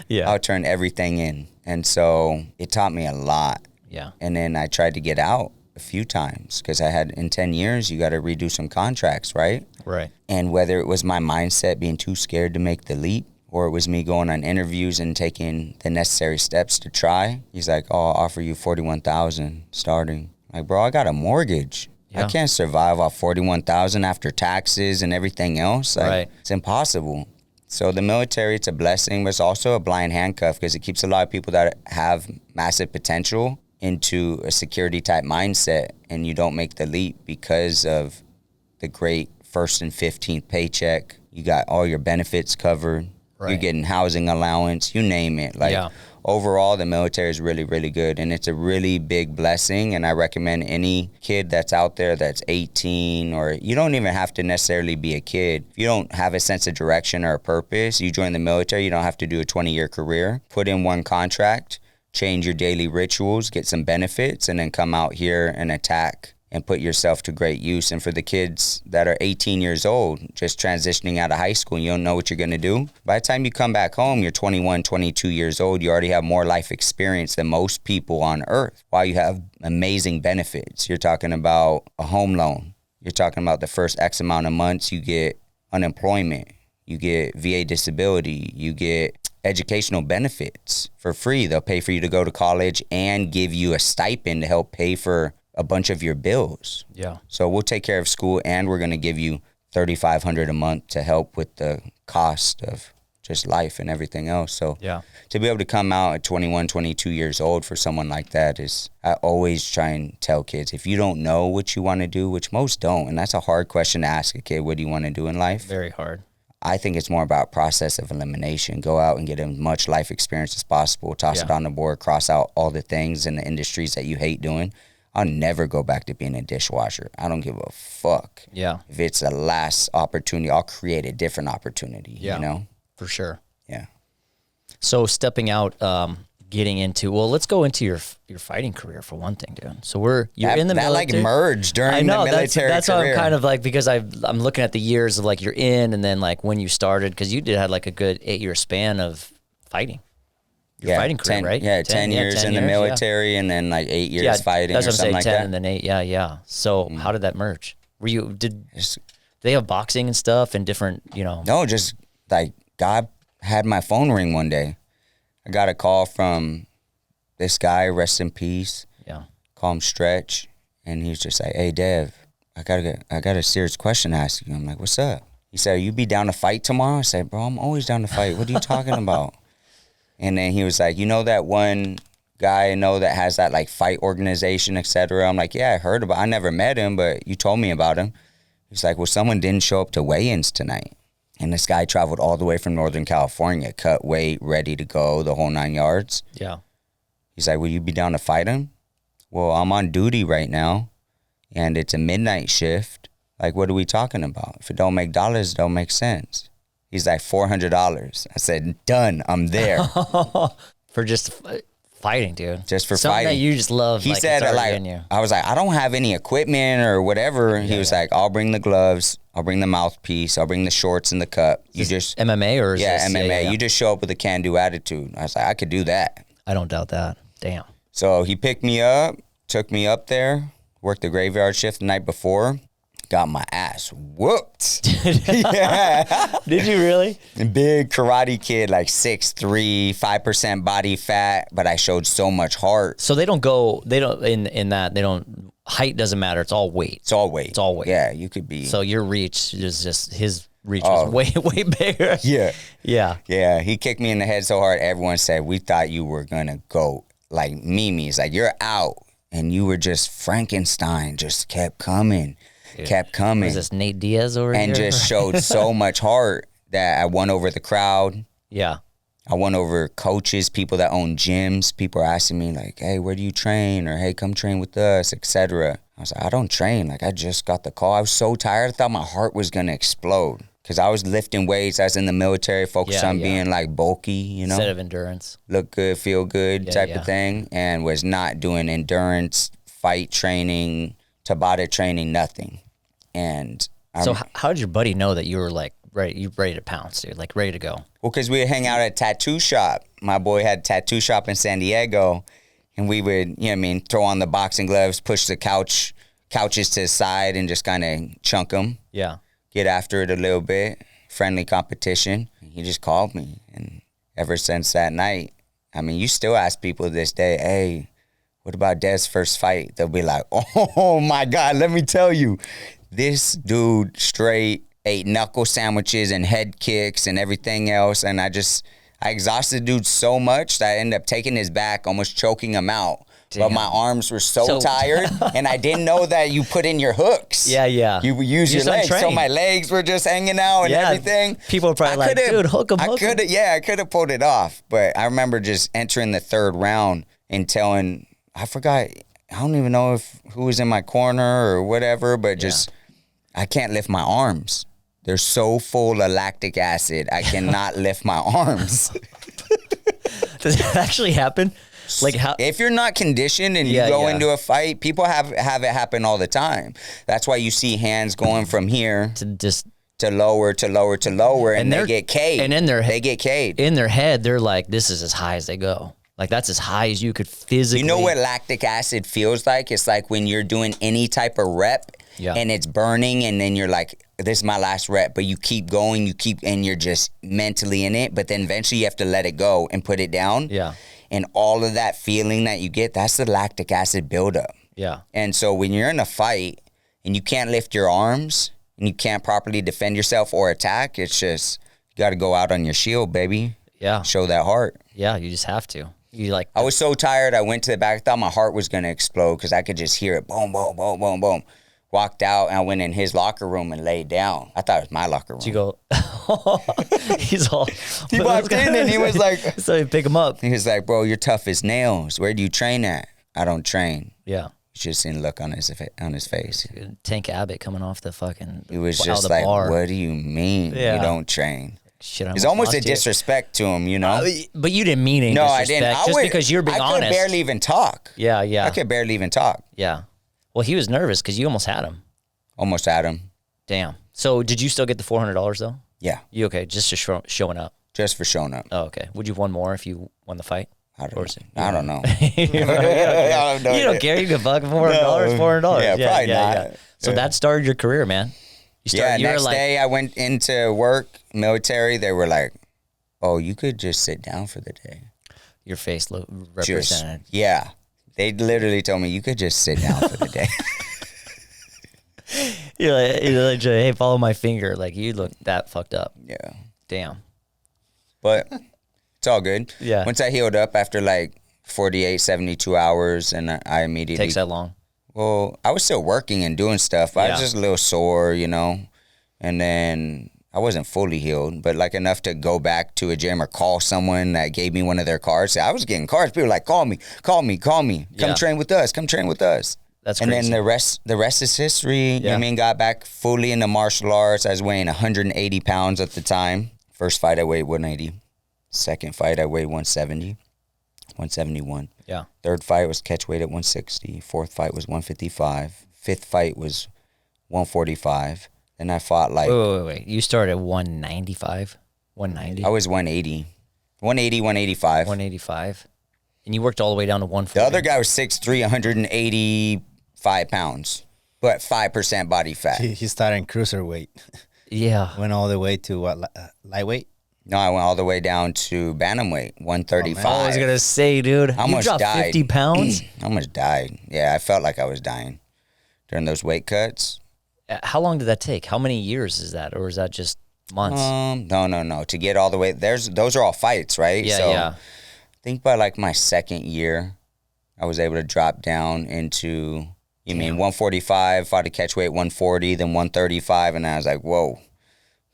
Yeah. I would turn everything in. And so it taught me a lot. Yeah. And then I tried to get out a few times because I had, in 10 years, you got to redo some contracts, right? Right. And whether it was my mindset being too scared to make the leap, or it was me going on interviews and taking the necessary steps to try, he's like, oh, I'll offer you $41,000 starting. Like, bro, I got a mortgage. Yeah. I can't survive off $41,000 after taxes and everything else. Like, it's impossible. So the military, it's a blessing, but it's also a blind handcuff because it keeps a lot of people that have massive potential into a security type mindset and you don't make the leap because of the great first and 15th paycheck. You got all your benefits covered. Right. You're getting housing allowance, you name it. Like overall, the military is really, really good, and it's a really big blessing. And I recommend any kid that's out there that's 18, or you don't even have to necessarily be a kid. If you don't have a sense of direction or a purpose, you join the military. You don't have to do a 20-year career. Put in one contract, change your daily rituals, get some benefits, and then come out here and attack and put yourself to great use. And for the kids that are 18 years old, just transitioning out of high school, and you don't know what you're going to do, by the time you come back home, you're 21, 22 years old. You already have more life experience than most people on earth, while you have amazing benefits. You're talking about a home loan. You're talking about the first X amount of months, you get unemployment. You get VA disability. You get educational benefits for free. They'll pay for you to go to college and give you a stipend to help pay for a bunch of your bills. Yeah. So we'll take care of school, and we're going to give you $3,500 a month to help with the cost of just life and everything else. So to be able to come out at 21, 22 years old for someone like that is, I always try and tell kids, if you don't know what you want to do, which most don't, and that's a hard question to ask a kid, what do you want to do in life? Very hard. I think it's more about process of elimination. Go out and get as much life experience as possible, toss it on the board, cross out all the things in the industries that you hate doing. I'll never go back to being a dishwasher. I don't give a fuck. Yeah. If it's the last opportunity, I'll create a different opportunity, you know? For sure. Yeah. So stepping out, getting into, well, let's go into your fighting career for one thing, dude. So you're in the military. That like merged during the military that's career. Why I'm kind of like, because I'm looking at the years of like you're in, and then like when you started, because you had like a good 8-year span of fighting. Your fighting career, right? Yeah, 10 years in the military, and then like 8 years fighting or something like that. 10 and then 8, yeah. So how did that merge? Did they have boxing and stuff and different, No, just like God had my phone ring one day. I got a call from this guy, rest in peace. Yeah. Call him Stretch, and he was just like, "Hey, Dev, I got a serious question to ask you." I'm like, "What's up?" He said, "You be down to fight tomorrow?" I said, "Bro, I'm always down to fight. What are you talking about?" And then he was like, "You know that one guy I know that has that like fight organization, etc." I'm like, "Yeah, I heard about. I never met him, but you told me about him." He's like, "Well, someone didn't show up to weigh-ins tonight." And this guy traveled all the way from Northern California, cut weight, ready to go, the whole 9 yards. Yeah. He's like, "Will you be down to fight him?" "Well, I'm on duty right now, and it's a midnight shift. Like, what are we talking about? If it don't make dollars, it don't make sense." He's like, $400. I said, "Done. I'm there." For just fighting, dude. Just for something fighting. That you just love. He said, I was like, "I don't have any equipment or whatever." He was like, "I'll bring the gloves. I'll bring the mouthpiece. I'll bring the shorts and the cup. You just MMA or is this, MMA. Yeah. You just show up with a can-do attitude." I was like, "I could do that." I don't doubt that. Damn. So he picked me up, took me up there, worked the graveyard shift the night before. Got my ass whooped. Yeah. Did you really? Big karate kid, like 6'3", 5% body fat, but I showed so much heart. So height doesn't matter. It's all weight. It's all weight. It's all weight. Yeah, you could be. So your reach is just, his reach was way, way bigger. Yeah. Yeah. Yeah. He kicked me in the head so hard, everyone said, "We thought you were going to go like Mimi's, like you're out." And you were just Frankenstein, just kept coming. Dude, kept coming. Was this Nate Diaz over here? And just showed so much heart that I won over the crowd. Yeah. I won over coaches, people that own gyms. People are asking me like, "Hey, where do you train?" Or, "Hey, come train with us," etc. I was like, "I don't train. Like, I just got the call." I was so tired. I thought my heart was going to explode because I was lifting weights. I was in the military, focused on being like bulky, Instead of endurance. Look good, feel good type of thing. And was not doing endurance, fight training, Tabata training, nothing. And so how did your buddy know that you were like ready to pounce, dude, like ready to go? Well, because we would hang out at a tattoo shop. My boy had a tattoo shop in San Diego, and we would, throw on the boxing gloves, push the couches to the side, and just kind of chunk them. Yeah. Get after it a little bit, friendly competition. He just called me, and ever since that night, you still ask people to this day, "Hey, what about Dev's first fight?" They'll be like, "Oh my God, let me tell you, this dude straight ate knuckle sandwiches and head kicks and everything else." And I exhausted the dude so much that I ended up taking his back, almost choking him out but my arms were so tired, and I didn't know that you put in your hooks. Yeah. You use your legs, so my legs were just hanging out and everything. People are probably like, dude, hook them. I could have pulled it off, but I remember just entering the third round and telling, I forgot, I don't even know who was in my corner or whatever, but just, I can't lift my arms. They're so full of lactic acid, I cannot lift my arms. Does that actually happen? Like how? If you're not conditioned and you go into a fight, people have it happen all the time. That's why you see hands going from here to lower, and they get K'd. And they get K'd. In their head, they're like, this is as high as they go. Like, that's as high as you could physically. You know what lactic acid feels like? It's like when you're doing any type of rep and it's burning, and then you're like, this is my last rep, but you keep going, and you're just mentally in it, but then eventually you have to let it go and put it down. Yeah. And all of that feeling that you get, that's the lactic acid buildup. Yeah. And so when you're in a fight and you can't lift your arms and you can't properly defend yourself or attack, it's just, you got to go out on your shield, baby. Yeah. Show that heart. Yeah, you just have to. I was so tired, I went to the back. I thought my heart was going to explode because I could just hear it. Boom, boom, boom, boom, boom. Walked out, and I went in his locker room and laid down. I thought it was my locker room. Did you go, he's all. He walked in and he was like. So you pick him up. He was like, bro, you're tough as nails. Where do you train at? I don't train. Yeah. You just seen the look on his face. Tank Abbott coming off the fucking. He was just like, bar. What do you mean you don't train? Shit, it's almost a disrespect to him, you know? But you didn't mean any disrespect. I didn't. Because you're being honest. I could barely even talk. Yeah. I could barely even talk. Yeah. Well, he was nervous because you almost had him. Almost had him. Damn. So did you still get the $400 though? Yeah. You okay? Just for showing up? Just for showing up. Oh, okay. Would you have won more if you won the fight? I don't know. You don't care. You can fuck $400. $400. Yeah, probably not. Yeah. So that started your career, man. Next day I went into work, military. They were like, "Oh, you could just sit down for the day." Your face represented. They literally told me you could just sit down for the day. You're like, hey, follow my finger. Like, you look that fucked up. Yeah. Damn. But it's all good. Yeah. Once I healed up after like 48, 72 hours, and I immediately... Takes that long? Well, I was still working and doing stuff. I was just a little sore, you know, and then I wasn't fully healed, but like enough to go back to a gym or call someone that gave me one of their cards. I was getting cards. People were like, call me. Come train with us. That's crazy. And then the rest is history. You know what I mean? Got back fully into martial arts. I was weighing 180 pounds at the time. First fight, I weighed 180. Second fight, I weighed 170, 171. Yeah. Third fight was catch weight at 160. Fourth fight was 155. Fifth fight was 145. Then I fought like... Wait. You started at 195? 190? I was 180. 180, 185. 185. And you worked all the way down to 140. The other guy was 6'3", 185 pounds, but 5% body fat. He started in cruiserweight. Yeah. Went all the way to what, lightweight? No, I went all the way down to bantamweight, 135. I was going to say, dude, you dropped 50 pounds? I almost died. Yeah, I felt like I was dying during those weight cuts. How long did that take? How many years is that? Or is that just months? No. To get all the way, those are all fights, right? Yeah. I think by like my second year, I was able to drop down into, 145, fought a catch weight 140, then 135, and I was like, whoa.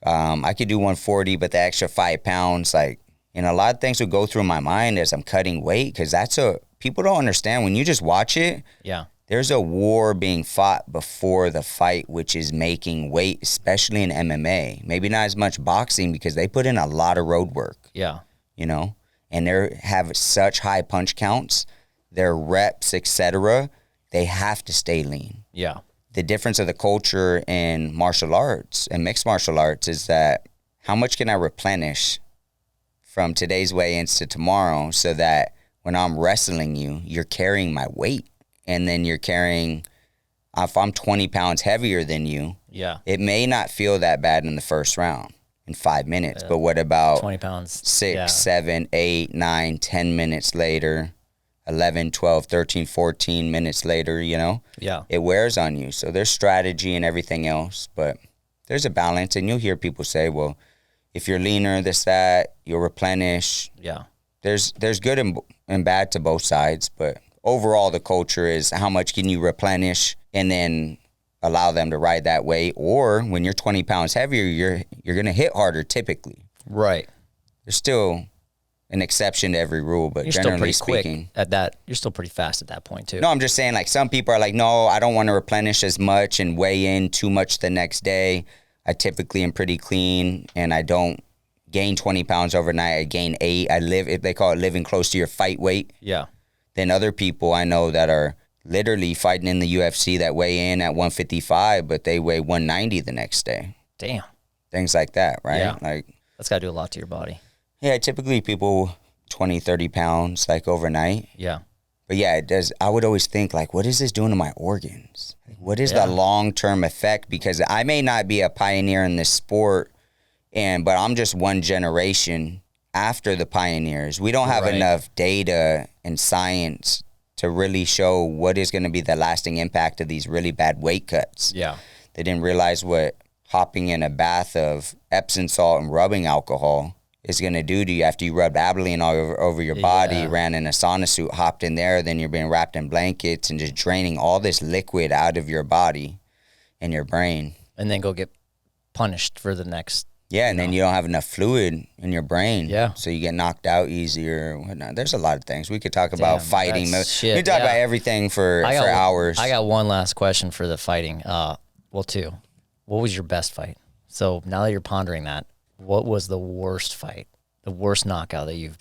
I could do 140, but the extra 5 pounds, like, a lot of things would go through my mind as I'm cutting weight, because people don't understand. When you just watch it, there's a war being fought before the fight, which is making weight, especially in MMA. Maybe not as much boxing, because they put in a lot of road work. Yeah. And they have such high punch counts, their reps, etc., they have to stay lean. Yeah. The difference of the culture in martial arts and mixed martial arts is that how much can I replenish from today's weigh-ins to tomorrow, so that when I'm wrestling you, you're carrying my weight. And then you're carrying, if I'm 20 pounds heavier than you, it may not feel that bad in the first round in 5 minutes. But what about 20 pounds, 6, 7, 8, 9, 10 minutes later, 11, 12, 13, 14 minutes later, it wears on you. So there's strategy and everything else, but there's a balance. And you'll hear people say, well, if you're leaner, this, that, you'll replenish. Yeah. There's good and bad to both sides, but overall the culture is how much can you replenish and then allow them to ride that weight. Or when you're 20 pounds heavier, you're going to hit harder typically. Right. There's still an exception to every rule, but you're generally still pretty speaking, quick at that. You're still pretty fast at that point too. No, I'm just saying, like, some people are like, no, I don't want to replenish as much and weigh in too much the next day. I typically am pretty clean, and I don't gain 20 pounds overnight. I gain 8. They call it living close to your fight weight. Yeah. Then other people I know that are literally fighting in the UFC that weigh in at 155, but they weigh 190 the next day. Damn. Things like that, right? Yeah. Like, that's got to do a lot to your body. Yeah, typically people 20, 30 pounds like overnight. Yeah. But yeah, it does. I would always think, like, what is this doing to my organs? Like, what is the long-term effect? Because I may not be a pioneer in this sport, but I'm just one generation after the pioneers. We don't have enough data and science to really show what is going to be the lasting impact of these really bad weight cuts. Yeah. They didn't realize what hopping in a bath of Epsom salt and rubbing alcohol is going to do to you after you rubbed Abilene all over your body, ran in a sauna suit, hopped in there, then you're being wrapped in blankets and just draining all this liquid out of your body and your brain. And then go get punished for the next. Yeah, and then you don't have enough fluid in your brain. Yeah. So you get knocked out easier or whatnot. There's a lot of things. We could talk about fighting. We could talk about everything for hours. I got one last question for the fighting. Well, two. What was your best fight? So now that you're pondering that, what was the worst fight, the worst knockout that you've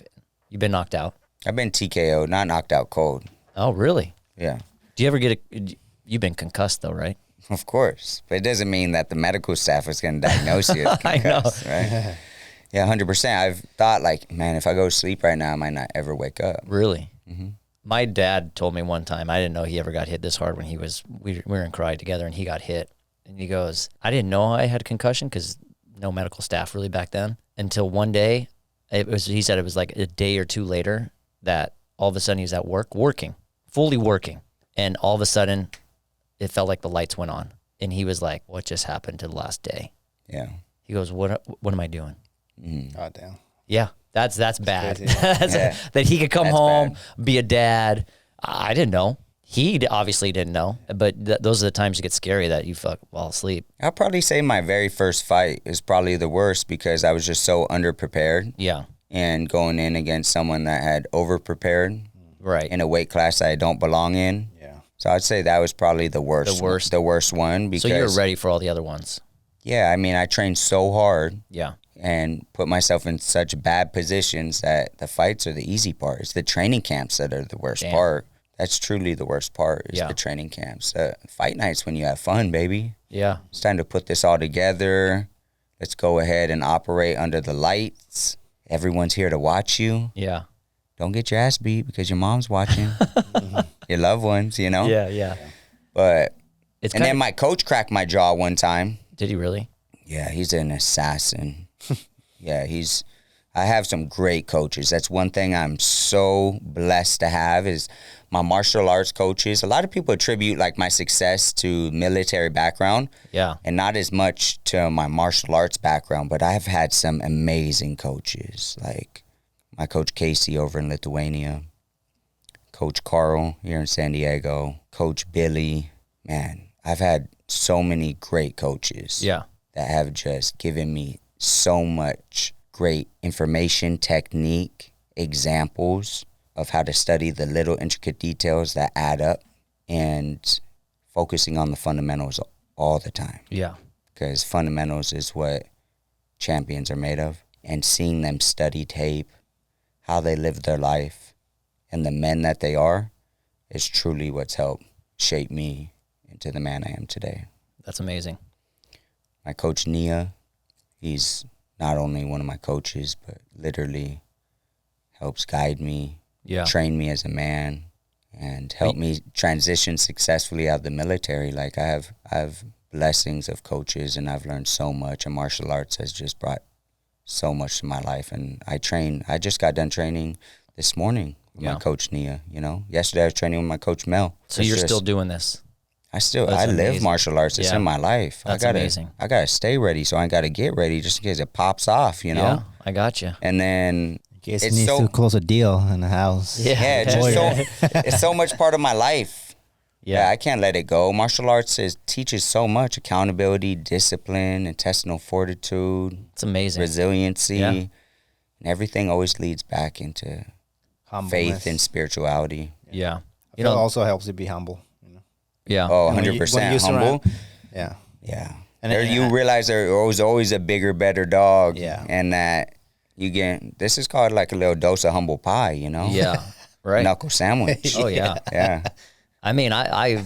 been knocked out? I've been TKO, not knocked out cold. Oh, really? Yeah. Do you ever you've been concussed though, right? Of course. But it doesn't mean that the medical staff is going to diagnose you as concussed, right? Yeah, 100%. I've thought, like, man, if I go to sleep right now, I might not ever wake up. Really? Mm-hmm. My dad told me one time, I didn't know he ever got hit this hard when we were in karate together, and he got hit. And he goes, I didn't know I had concussion because no medical staff really back then, until one day, he said it was like a day or two later that all of a sudden he was at work, fully working. And all of a sudden it felt like the lights went on. And he was like, what just happened to the last day? Yeah. He goes, what am I doing? Mm-hmm. Oh, damn. Yeah, that's bad. Yeah. That he could come home, be a dad. I didn't know. He obviously didn't know, but those are the times it gets scary that you fall asleep. I'll probably say my very first fight is probably the worst because I was just so underprepared. Yeah. And going in against someone that had overprepared. Right. In a weight class that I don't belong in. Yeah. So I'd say that was probably the worst one. Because, so you're ready for all the other ones. Yeah, I mean, I trained so hard. Yeah. And put myself in such bad positions that the fights are the easy part. It's the training camps that are the worst part. That's truly the worst part is the training camps. Fight nights when you have fun, baby. Yeah. It's time to put this all together. Let's go ahead and operate under the lights. Everyone's here to watch you. Yeah. Don't get your ass beat because your mom's watching. Your loved ones, you know? Yeah. But, then my coach cracked my jaw one time. Did he really? Yeah, he's an assassin. Yeah, I have some great coaches. That's one thing I'm so blessed to have is my martial arts coaches. A lot of people attribute like my success to military background. Yeah. And not as much to my martial arts background, but I've had some amazing coaches. Like my coach Casey over in Lithuania, Coach Carl here in San Diego, Coach Billy. Man, I've had so many great coaches. Yeah. That have just given me so much great information, technique, examples of how to study the little intricate details that add up and focusing on the fundamentals all the time. Yeah. Because fundamentals is what champions are made of. And seeing them study tape, how they live their life, and the men that they are is truly what's helped shape me into the man I am today. That's amazing. My coach Nia, he's not only one of my coaches, but literally helps guide me, train me as a man, and help me transition successfully out of the military. Like I have blessings of coaches, and I've learned so much, and martial arts has just brought so much to my life. And I just got done training this morning with my coach Nia, you know. Yesterday I was training with my coach Mel. So you're still doing this? I live martial arts. It's in my life. That's amazing. I gotta stay ready, so I gotta get ready just in case it pops off, you know? Yeah, I got you. And then Guess it needs to close a deal in the house. Yeah, it's so much part of my life. Yeah, I can't let it go. Martial arts teaches so much: accountability, discipline, intestinal fortitude. It's amazing. Resiliency. Yeah. And everything always leads back into faith and spirituality. Yeah. It also helps you be humble. You know? Yeah. Oh, 100% humble. Yeah. Yeah. And you realize there was always a bigger, better dog. Yeah. And that this is called like a little dose of humble pie, you know? Yeah. Right. Knuckle sandwich. Oh, yeah. Yeah. I mean, I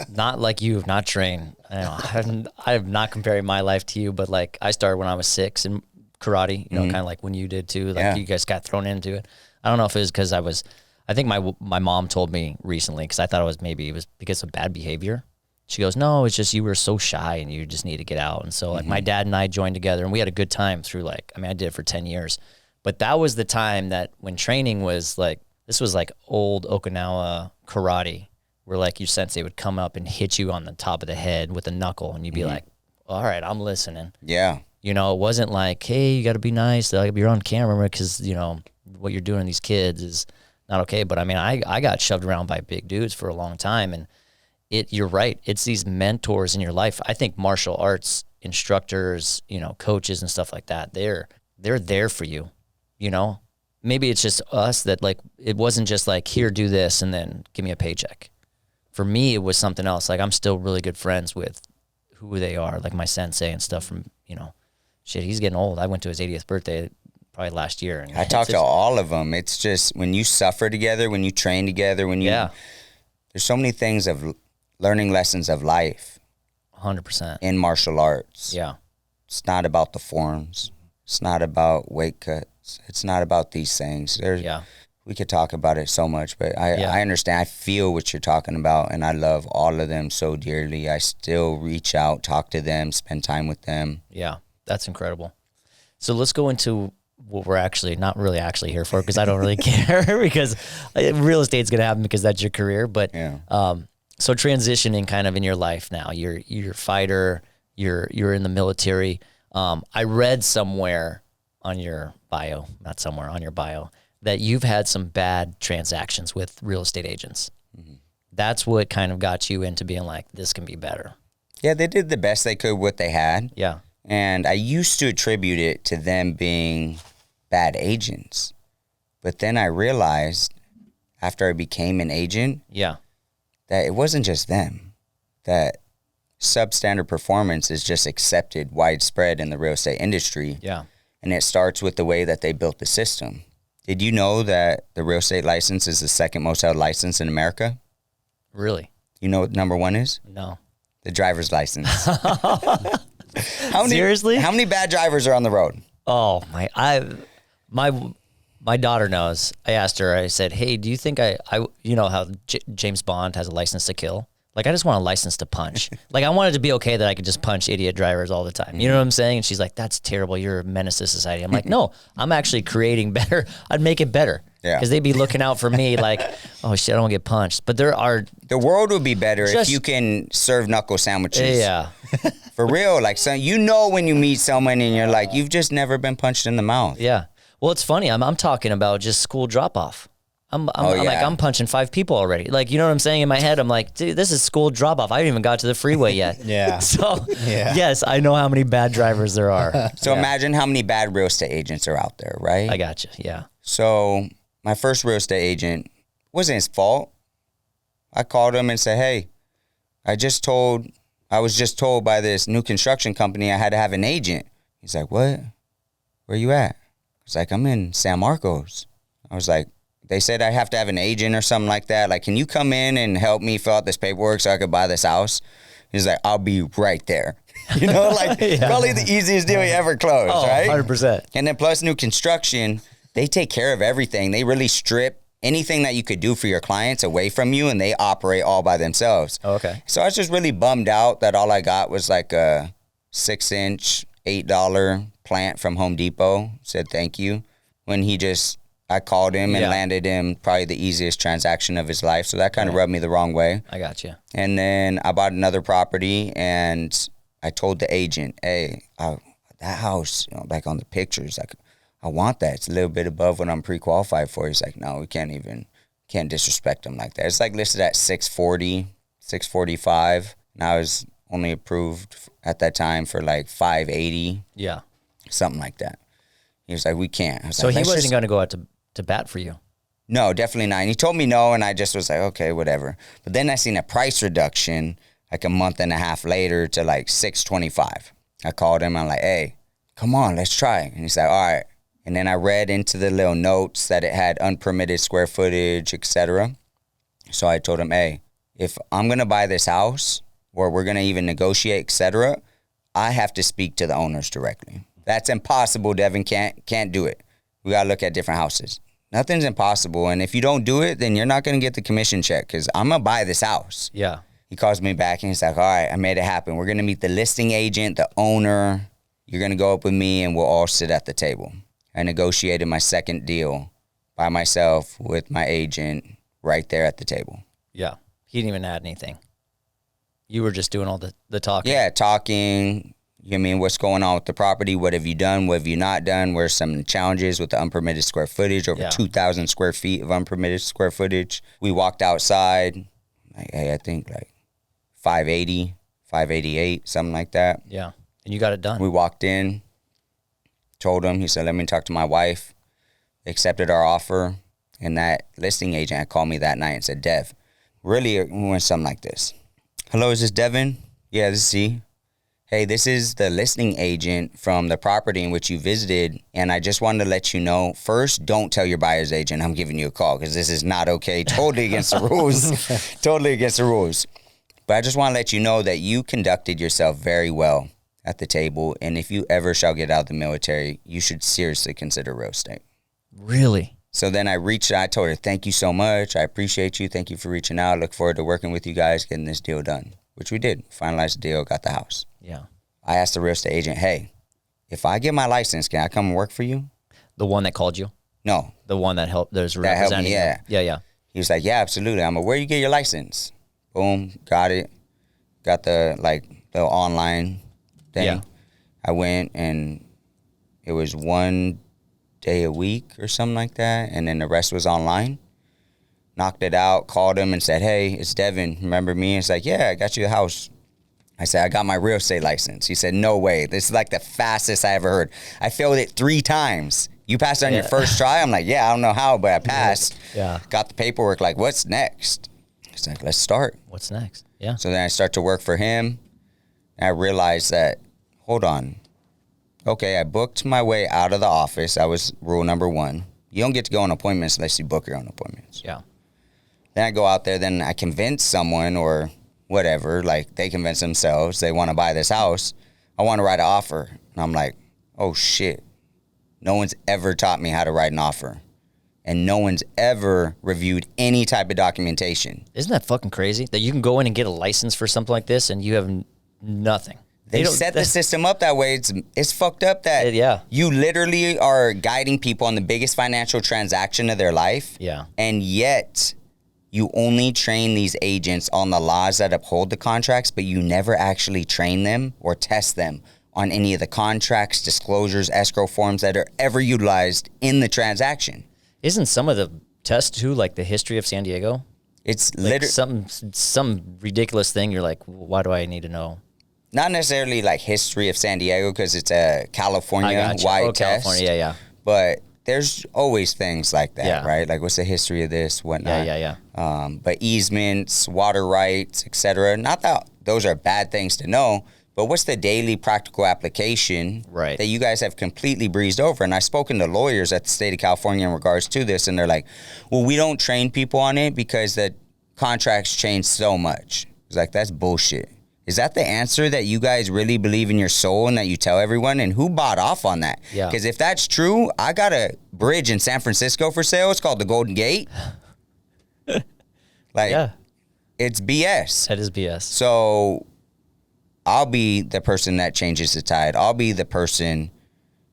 not like you, not trained. I'm not comparing my life to you, but like I started when I was 6 in karate, you know, kind of like when you did too. Like you guys got thrown into it. I don't know if it was because I think my mom told me recently, because I thought it was because of bad behavior. She goes, no, it's just you were so shy and you just need to get out. And so like my dad and I joined together and we had a good time through I did it for 10 years. But that was the time that when training was this was like old Okinawa karate, where like your sensei would come up and hit you on the top of the head with a knuckle and you'd be like, all right, I'm listening. Yeah. You know, it wasn't like, hey, you got to be nice. You're on camera because, you know, what you're doing to these kids is not okay. But I mean, I got shoved around by big dudes for a long time. And you're right. It's these mentors in your life. I think martial arts instructors, you know, coaches and stuff like that, they're there for you, you know? Maybe it's just us that like, it wasn't just like, here, do this and then give me a paycheck. For me, it was something else. Like I'm still really good friends with who they are, like my sensei and stuff from, you know, shit, he's getting old. I went to his 80th birthday probably last year. And I talked to all of them. It's just when you suffer together, when you train together, there's so many things of learning lessons of life. 100%. In martial arts. Yeah. It's not about the forms. It's not about weight cuts. It's not about these things. We could talk about it so much, but I understand. I feel what you're talking about, and I love all of them so dearly. I still reach out, talk to them, spend time with them. Yeah, that's incredible. So let's go into what we're actually not really actually here for, because I don't really care, because real estate's going to happen because that's your career. But so transitioning kind of in your life now, you're a fighter, you're in the military. I read somewhere on your bio, not somewhere, on your bio, that you've had some bad transactions with real estate agents. Mm-hmm. That's what kind of got you into being like, this can be better. Yeah, they did the best they could with what they had. Yeah. And I used to attribute it to them being bad agents. But then I realized after I became an agent, that it wasn't just them, that substandard performance is just accepted widespread in the real estate industry. Yeah. And it starts with the way that they built the system. Did you know that the real estate license is the second most held license in America? Really? You know what number one is? No. The driver's license. Seriously? How many bad drivers are on the road? Oh, my daughter knows. I asked her, I said, hey, do you think you know how James Bond has a license to kill? Like, I just want a license to punch. Like, I wanted to be okay that I could just punch idiot drivers all the time. You know what I'm saying? And she's like, that's terrible. You're a menace to society. I'm like, no, I'm actually creating better. I'd make it better. Yeah. Because they'd be looking out for me like, oh, shit, I don't get punched. But the world would be better if you can serve knuckle sandwiches. Yeah. For real. Like, so you know when you meet someone and you're like, you've just never been punched in the mouth. Yeah. Well, it's funny. I'm talking about just school drop-off. I'm like, I'm punching 5 people already. Like, you know what I'm saying? In my head, I'm like, dude, this is school drop-off. I haven't even got to the freeway yet. Yeah. So, yes, I know how many bad drivers there are. So imagine how many bad real estate agents are out there, right? I got you, yeah. So my first real estate agent wasn't his fault. I called him and said, hey, I was just told by this new construction company I had to have an agent. He's like, what? Where you at? I was like, I'm in San Marcos. I was like, they said I have to have an agent or something like that. Like, can you come in and help me fill out this paperwork so I could buy this house? He's like, I'll be right there. You know, like probably the easiest deal you ever closed, right? 100%. And then plus new construction, they take care of everything. They really strip anything that you could do for your clients away from you, and they operate all by themselves. Oh, okay. So I was just really bummed out that all I got was like a 6-inch, $8 plant from Home Depot. Said thank you. When I called him and landed him probably the easiest transaction of his life. So that kind of rubbed me the wrong way. I got you. And then I bought another property and I told the agent, hey, that house, you know, like on the pictures, like I want that. It's a little bit above what I'm pre-qualified for. He's like, no, we can't disrespect them like that. It's like listed at 640, 645. And I was only approved at that time for like 580. Yeah. Something like that. He was like, we can't. I was so like, he wasn't going to go out to bat for you? No, definitely not. And he told me no, and I just was like, okay, whatever. But then I seen a price reduction like a month and a half later to like 625. I called him. I'm like, hey, come on, let's try. And he's like, all right. And then I read into the little notes that it had unpermitted square footage, etc. So I told him, hey, if I'm going to buy this house or we're going to even negotiate, etc., I have to speak to the owners directly. That's impossible, Deven. Can't do it. We got to look at different houses. Nothing's impossible. And if you don't do it, then you're not going to get the commission check because I'm going to buy this house. Yeah. He calls me back and he's like, all right, I made it happen. We're going to meet the listing agent, the owner. You're going to go up with me and we'll all sit at the table. I negotiated my second deal by myself with my agent right there at the table. Yeah. He didn't even add anything. You were just doing all the talking. Yeah, talking. You mean, what's going on with the property? What have you done? What have you not done? Where's some challenges with the unpermitted square footage? Over 2,000 square feet of unpermitted square footage. We walked outside. Like, hey, I think like 580, 588, something like that. Yeah. And you got it done. We walked in, told him, he said, let me talk to my wife. They accepted our offer. And that listing agent had called me that night and said, Dev, really, we want something like this. Hello, is this Deven? Yeah, this is he. Hey, this is the listing agent from the property in which you visited, and I just wanted to let you know, first, don't tell your buyer's agent I'm giving you a call, because this is not okay. Totally against the rules. Totally against the rules. But I just want to let you know that you conducted yourself very well at the table, and if you ever shall get out of the military, you should seriously consider real estate. Really? So then I told her, thank you so much. I appreciate you. Thank you for reaching out. Look forward to working with you guys, getting this deal done, which we did. Finalized the deal, got the house. Yeah. I asked the real estate agent, hey, if I get my license, can I come and work for you? The one that called you? No. The one that helped, that helped me, yeah. Yeah. He was like, yeah, absolutely. I'm like, where you get your license? Boom, got it. Got the, the online thing. Yeah. I went and it was 1 day a week or something like that. And then the rest was online. Knocked it out, called him and said, hey, it's Deven. Remember me? It's like, yeah, I got you a house. I said, I got my real estate license. He said, no way. This is like the fastest I ever heard. I failed it 3 times. You passed on your first try? I'm like, yeah, I don't know how, but I passed. Yeah. Got the paperwork, like, what's next? He's like, let's start. What's next? Yeah. So then I start to work for him. And I realized that, hold on. Okay, I booked my way out of the office. That was rule number 1. You don't get to go on appointments unless you book your own appointments. Yeah. Then I go out there, then I convince someone or whatever, like they convince themselves they want to buy this house. I want to write an offer. And I'm like, oh shit. No one's ever taught me how to write an offer. And no one's ever reviewed any type of documentation. Isn't that fucking crazy? That you can go in and get a license for something like this and you have nothing. They set the system up that way. It's fucked up that you literally are guiding people on the biggest financial transaction of their life. Yeah. And yet you only train these agents on the laws that uphold the contracts, but you never actually train them or test them on any of the contracts, disclosures, escrow forms that are ever utilized in the transaction. Isn't some of the tests too like the history of San Diego? It's like some ridiculous thing. You're like, why do I need to know? Not necessarily like history of San Diego because it's a California-wide test. California, yeah. But there's always things like that, right? Like, what's the history of this, whatnot. Yeah. But easements, water rights, etc. Not that those are bad things to know, but what's the daily practical application that you guys have completely breezed over? And I've spoken to lawyers at the state of California in regards to this, and they're like, well, we don't train people on it because the contracts change so much. It's like, that's bullshit. Is that the answer that you guys really believe in your soul and that you tell everyone? And who bought off on that? Yeah. Because if that's true, I got a bridge in San Francisco for sale. It's called the Golden Gate. It's BS. That is BS. So I'll be the person that changes the tide. I'll be the person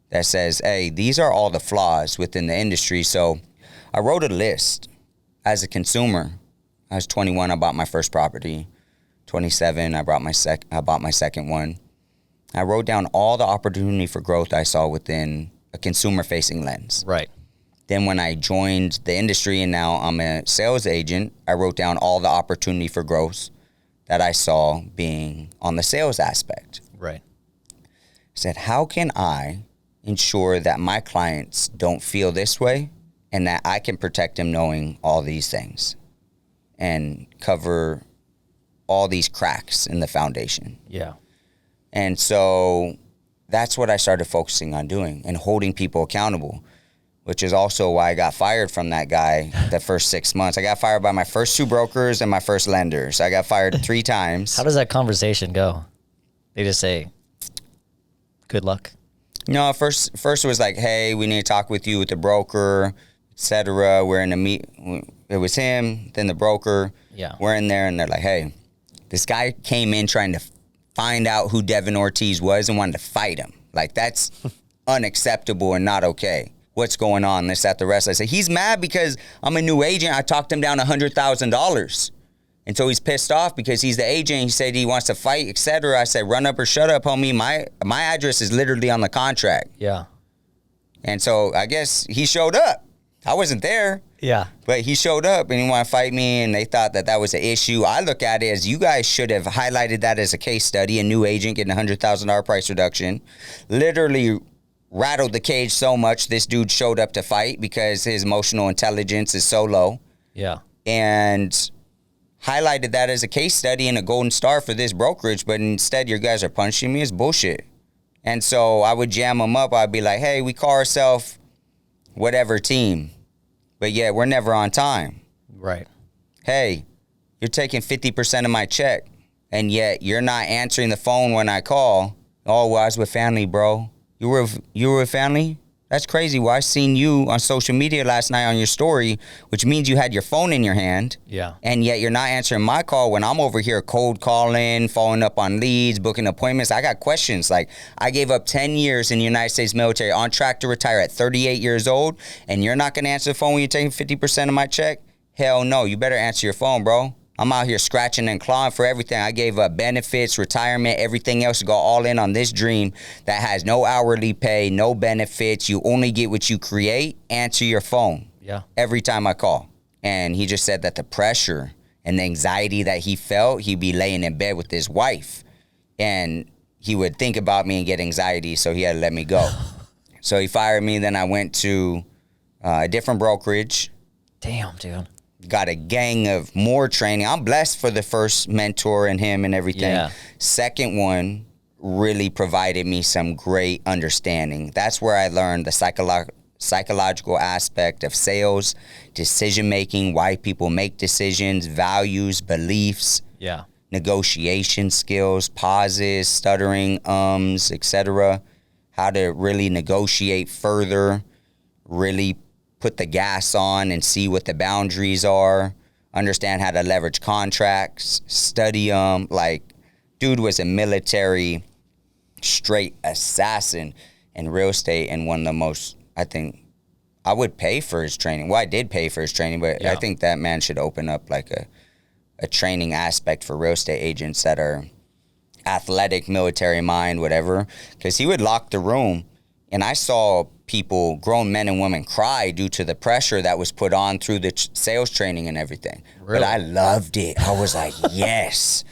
that says, hey, these are all the flaws within the industry. So I wrote a list as a consumer. I was 21. I bought my first property. 27, I bought my second one. I wrote down all the opportunity for growth I saw within a consumer-facing lens. Right. Then when I joined the industry and now I'm a sales agent, I wrote down all the opportunity for growth that I saw being on the sales aspect. Right. I said, how can I ensure that my clients don't feel this way and that I can protect them knowing all these things and cover all these cracks in the foundation? Yeah. And so that's what I started focusing on doing and holding people accountable, which is also why I got fired from that guy the first 6 months. I got fired by my first 2 brokers and my first lender. So I got fired 3 times. How does that conversation go? They just say, good luck? No, first it was like, hey, we need to talk with you with the broker, etc. We're in a meet. It was him, then the broker. Yeah. We're in there and they're like, hey, this guy came in trying to find out who Deven Ortiz was and wanted to fight him. Like, that's unacceptable and not okay. What's going on? This, that, the rest. I said, he's mad because I'm a new agent. I talked him down $100,000. And so he's pissed off because he's the agent. He said he wants to fight, etc. I said, run up or shut up, homie. My address is literally on the contract. Yeah. And so I guess he showed up. I wasn't there. Yeah. But he showed up and he wanted to fight me, and they thought that was an issue. I look at it as you guys should have highlighted that as a case study, a new agent getting a $100,000 price reduction. Literally rattled the cage so much this dude showed up to fight because his emotional intelligence is so low. Yeah. And highlighted that as a case study and a golden star for this brokerage, but instead your guys are punishing me. It's bullshit. And so I would jam them up. I'd be like, hey, we call ourselves whatever team, but yeah, we're never on time. Right. Hey, you're taking 50% of my check, and yet you're not answering the phone when I call. Oh, well, I was with family, bro. You were with family? That's crazy. Well, I seen you on social media last night on your story, which means you had your phone in your hand. Yeah. And yet you're not answering my call when I'm over here cold calling, following up on leads, booking appointments. I got questions. Like, I gave up 10 years in the United States military, on track to retire at 38 years old, and you're not going to answer the phone when you're taking 50% of my check? Hell no. You better answer your phone, bro. I'm out here scratching and clawing for everything. I gave up benefits, retirement, everything else to go all in on this dream that has no hourly pay, no benefits. You only get what you create. Answer your phone. Yeah. Every time I call. And he just said that the pressure and the anxiety that he felt, he'd be laying in bed with his wife. And he would think about me and get anxiety, so he had to let me go. So he fired me. Then I went to a different brokerage. Damn, dude. Got a gang of more training. I'm blessed for the first mentor and him and everything. Yeah. Second one really provided me some great understanding. That's where I learned the psychological aspect of sales, decision-making, why people make decisions, values, beliefs, Yeah. negotiation skills, pauses, stuttering, etc. How to really negotiate further, really put the gas on and see what the boundaries are, understand how to leverage contracts, study them. Like, dude was a military straight assassin in real estate, and one of the most, I think, I would pay for his training. Well, I did pay for his training, but Yeah. I think that man should open up like a training aspect for real estate agents that are athletic, military mind, whatever, because he would lock the room. And I saw people, grown men and women, cry due to the pressure that was put on through the sales training and everything. Really? But I loved it. I was like, yes.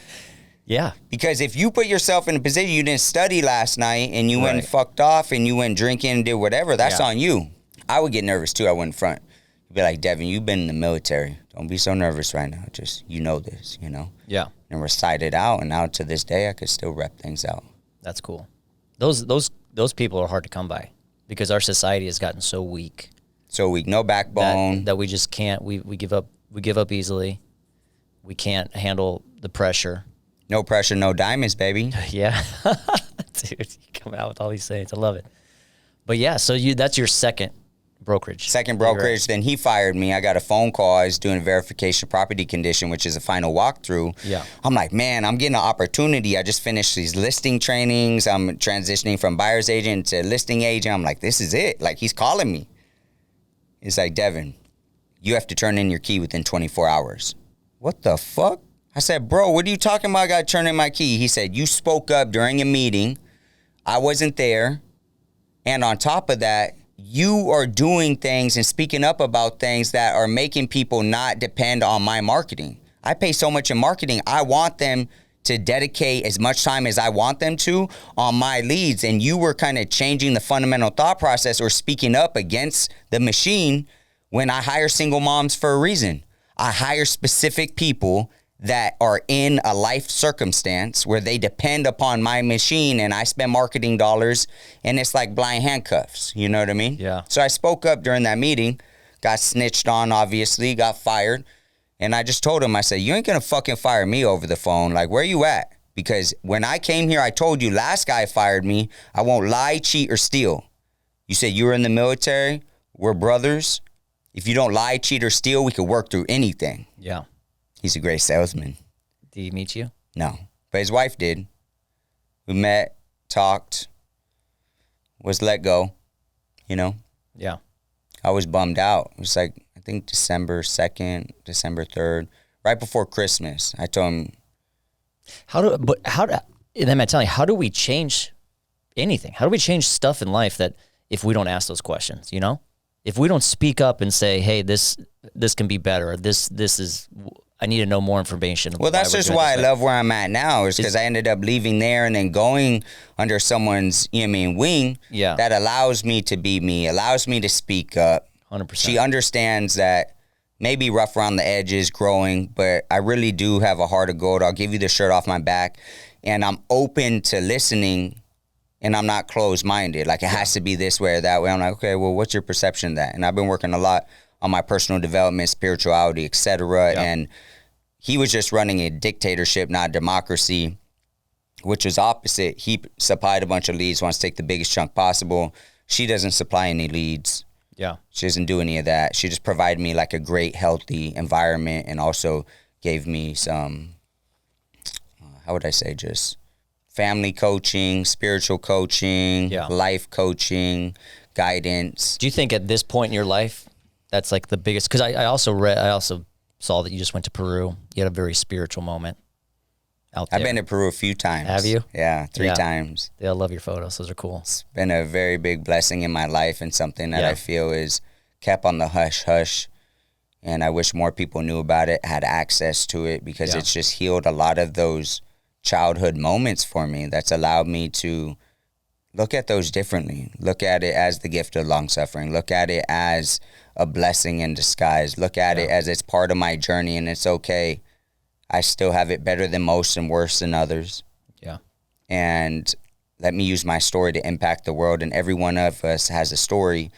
Yeah. Because if you put yourself in a position, you didn't study last night and you went and Right. fucked off and you went drinking and did whatever, that's Yeah. on you. I would get nervous too. I wouldn't front. You'd be like, Deven, you've been in the military. Don't be so nervous right now. Just, you know this, you know? Yeah. And recite it out. And now to this day, I could still rep things out. That's cool. Those people are hard to come by because our society has gotten so weak So weak, no backbone. that we just can't. We give up easily. We can't handle the pressure. No pressure, no diamonds, baby. Yeah, dude, you come out with all these things. I love it. But yeah, so that's your second brokerage. Second brokerage, then he fired me. I got a phone call. I was doing a verification of property condition, which is a final walkthrough. Yeah. I'm like, man, I'm getting an opportunity. I just finished these listing trainings. I'm transitioning from buyer's agent to listing agent. I'm like, this is it. Like, he's calling me. He's like, Deven, you have to turn in your key within 24 hours. What the fuck? I said, bro, what are you talking about? I got to turn in my key. He said, you spoke up during a meeting. I wasn't there. And on top of that, you are doing things and speaking up about things that are making people not depend on my marketing. I pay so much in marketing. I want them to dedicate as much time as I want them to on my leads. And you were kind of changing the fundamental thought process or speaking up against the machine when I hire single moms for a reason. I hire specific people that are in a life circumstance where they depend upon my machine, and I spend marketing dollars, and it's like blind handcuffs. You know what I mean? Yeah. So I spoke up during that meeting, got snitched on, obviously, got fired. And I just told him, I said, you ain't gonna fucking fire me over the phone. Like, where you at? Because when I came here, I told you last guy fired me. I won't lie, cheat, or steal. You said you were in the military. We're brothers. If you don't lie, cheat, or steal, we could work through anything. Yeah. He's a great salesman. Did he meet you? No, but his wife did. We met, talked, was let go, you know? Yeah. I was bummed out. It was like, I think December 2nd, December 3rd, right before Christmas. I told him. And then I'm telling you, how do we change anything? How do we change stuff in life that if we don't ask those questions, you know? If we don't speak up and say, hey, this can be better, or this is, I need to know more information. Well, that's just why I love where I'm at now, is because I ended up leaving there and then going under someone's, wing that allows me to be me, allows me to speak up. 100%. She understands that maybe rough around the edges, growing, but I really do have a heart of gold. I'll give you the shirt off my back, and I'm open to listening, and I'm not closed-minded. Like, it has to be this way or that way. I'm like, okay, well, what's your perception of that? And I've been working a lot on my personal development, spirituality, etc. And he was just running a dictatorship, not a democracy, which was opposite. He supplied a bunch of leads, wants to take the biggest chunk possible. She doesn't supply any leads. Yeah. She doesn't do any of that. She just provided me like a great, healthy environment, and also gave me some, how would I say, just family coaching, spiritual coaching, life coaching, guidance. Do you think at this point in your life, that's like the biggest, because I also saw that you just went to Peru. You had a very spiritual moment out there. I've been to Peru a few times. Have you? Yeah, 3 times. Yeah, I love your photos. Those are cool. It's been a very big blessing in my life, and something that I feel is kept on the hush-hush. And I wish more people knew about it, had access to it, because it's just healed a lot of those childhood moments for me. That's allowed me to look at those differently. Look at it as the gift of long-suffering. Look at it as a blessing in disguise. Look at it as it's part of my journey, and it's okay. I still have it better than most and worse than others. Yeah. And let me use my story to impact the world. And every one of us has a story.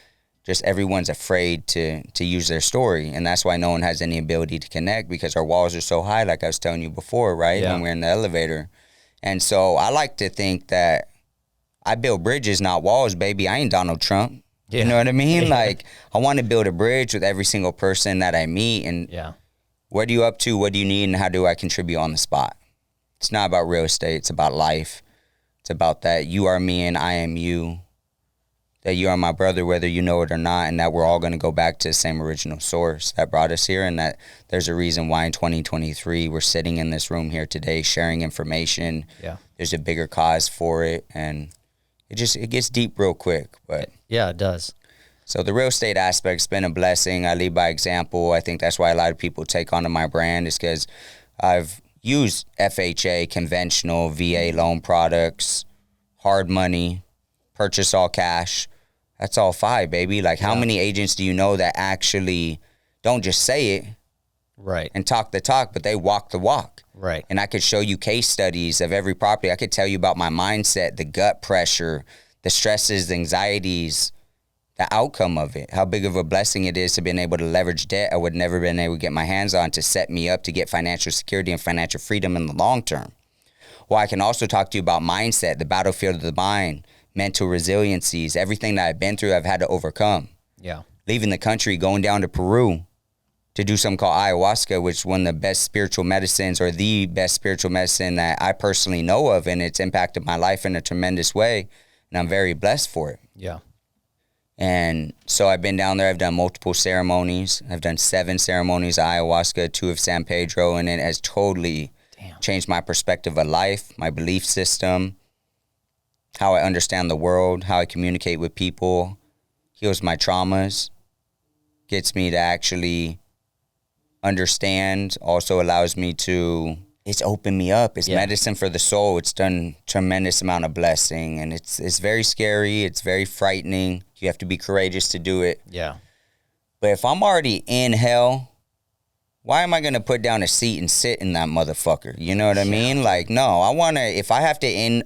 Just everyone's afraid to use their story. And that's why no one has any ability to connect, because our walls are so high, like I was telling you before, right? Yeah. When we're in the elevator. And so I like to think that I build bridges, not walls, baby. I ain't Donald Trump. Yeah. You know what I mean? Like, I want to build a bridge with every single person that I meet. And what are you up to? What do you need? And how do I contribute on the spot? It's not about real estate. It's about life. It's about that you are me and I am you. That you are my brother, whether you know it or not, and that we're all going to go back to the same original source that brought us here, and that there's a reason why in 2023 we're sitting in this room here today sharing information. Yeah. There's a bigger cause for it, and it gets deep real quick. But yeah, it does. So the real estate aspect's been a blessing. I lead by example. I think that's why a lot of people take onto my brand, is because I've used FHA, conventional, VA loan products, hard money, purchase all cash. That's all 5, baby. Like, how many agents do you know that actually don't just say it and talk the talk, but they walk the walk? Right. And I could show you case studies of every property. I could tell you about my mindset, the gut pressure, the stresses, the anxieties, the outcome of it, how big of a blessing it is to been able to leverage debt I would never been able to get my hands on to set me up to get financial security and financial freedom in the long term. Well, I can also talk to you about mindset, the battlefield of the mind, mental resiliencies, everything that I've been through, I've had to overcome. Yeah. Leaving the country, going down to Peru to do something called ayahuasca, which is one of the best spiritual medicines, or the best spiritual medicine that I personally know of, and it's impacted my life in a tremendous way, and I'm very blessed for it. Yeah. And so I've been down there. I've done multiple ceremonies. I've done 7 ceremonies of ayahuasca, 2 of San Pedro, and it has totally changed my perspective of life, my belief system. how I understand the world, how I communicate with people, heals my traumas, gets me to actually understand, also allows me to, it's opened me up. It's medicine for the soul. It's done tremendous amount of blessing, and it's very scary. It's very frightening. You have to be courageous to do it. Yeah. But if I'm already in hell, why am I going to put down a seat and sit in that motherfucker? You know what I mean? Like, no, I want to, if I have to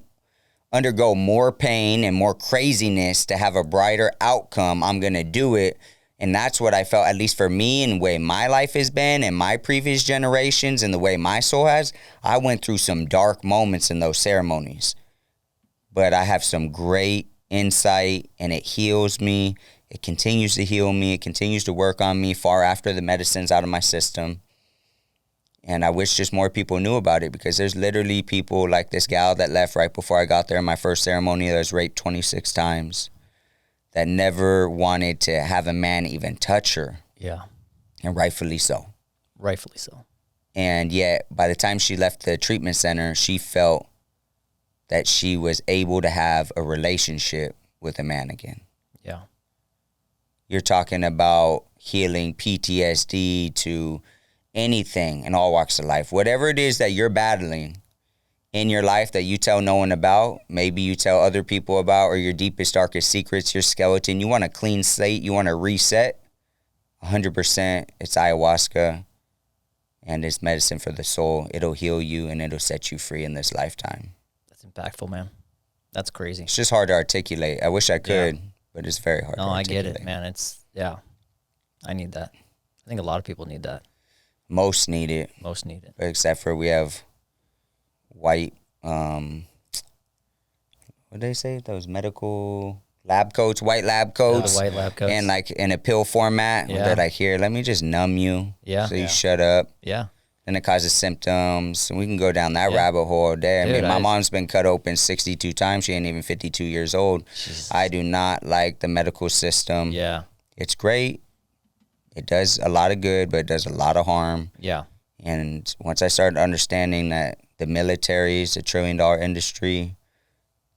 undergo more pain and more craziness to have a brighter outcome, I'm going to do it. And that's what I felt, at least for me, and the way my life has been and my previous generations and the way my soul has. I went through some dark moments in those ceremonies. But I have some great insight, and it heals me. It continues to heal me. It continues to work on me far after the medicine's out of my system. And I wish just more people knew about it, because there's literally people like this gal that left right before I got there in my first ceremony that was raped 26 times. That never wanted to have a man even touch her. Yeah. And rightfully so. Rightfully so. And yet, by the time she left the treatment center, she felt that she was able to have a relationship with a man again. Yeah. You're talking about healing PTSD to anything in all walks of life. Whatever it is that you're battling in your life that you tell no one about, maybe you tell other people about, or your deepest, darkest secrets, your skeleton, you want a clean slate, you want to reset, 100%, it's ayahuasca, and it's medicine for the soul. It'll heal you, and it'll set you free in this lifetime. That's impactful, man. That's crazy. It's just hard to articulate. I wish I could, but it's very hard to articulate. No, I get it, man. I need that. I think a lot of people need that. Most need it. Except for we have white, what did they say? Those medical lab coats, white lab coats. The white lab coats. And like in a pill format. They're like, here, let me just numb you. Yeah. So you shut up. Yeah. Then it causes symptoms. And we can go down that rabbit hole all day. Dude, my mom's been cut open 62 times. She ain't even 52 years old. Jesus. I do not like the medical system. Yeah. It's great. It does a lot of good, but it does a lot of harm. Yeah. And once I started understanding that the military is a $1 trillion industry,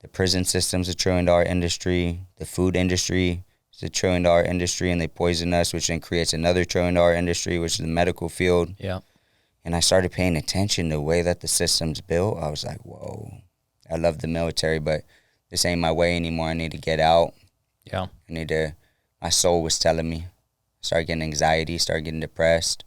the prison system's a $1 trillion industry, the food industry is a $1 trillion industry, and they poison us, which then creates another $1 trillion industry, which is the medical field. Yeah. And I started paying attention to the way that the system's built. I was like, whoa, I love the military, but this ain't my way anymore. I need to get out. Yeah. My soul was telling me. I started getting anxiety, started getting depressed.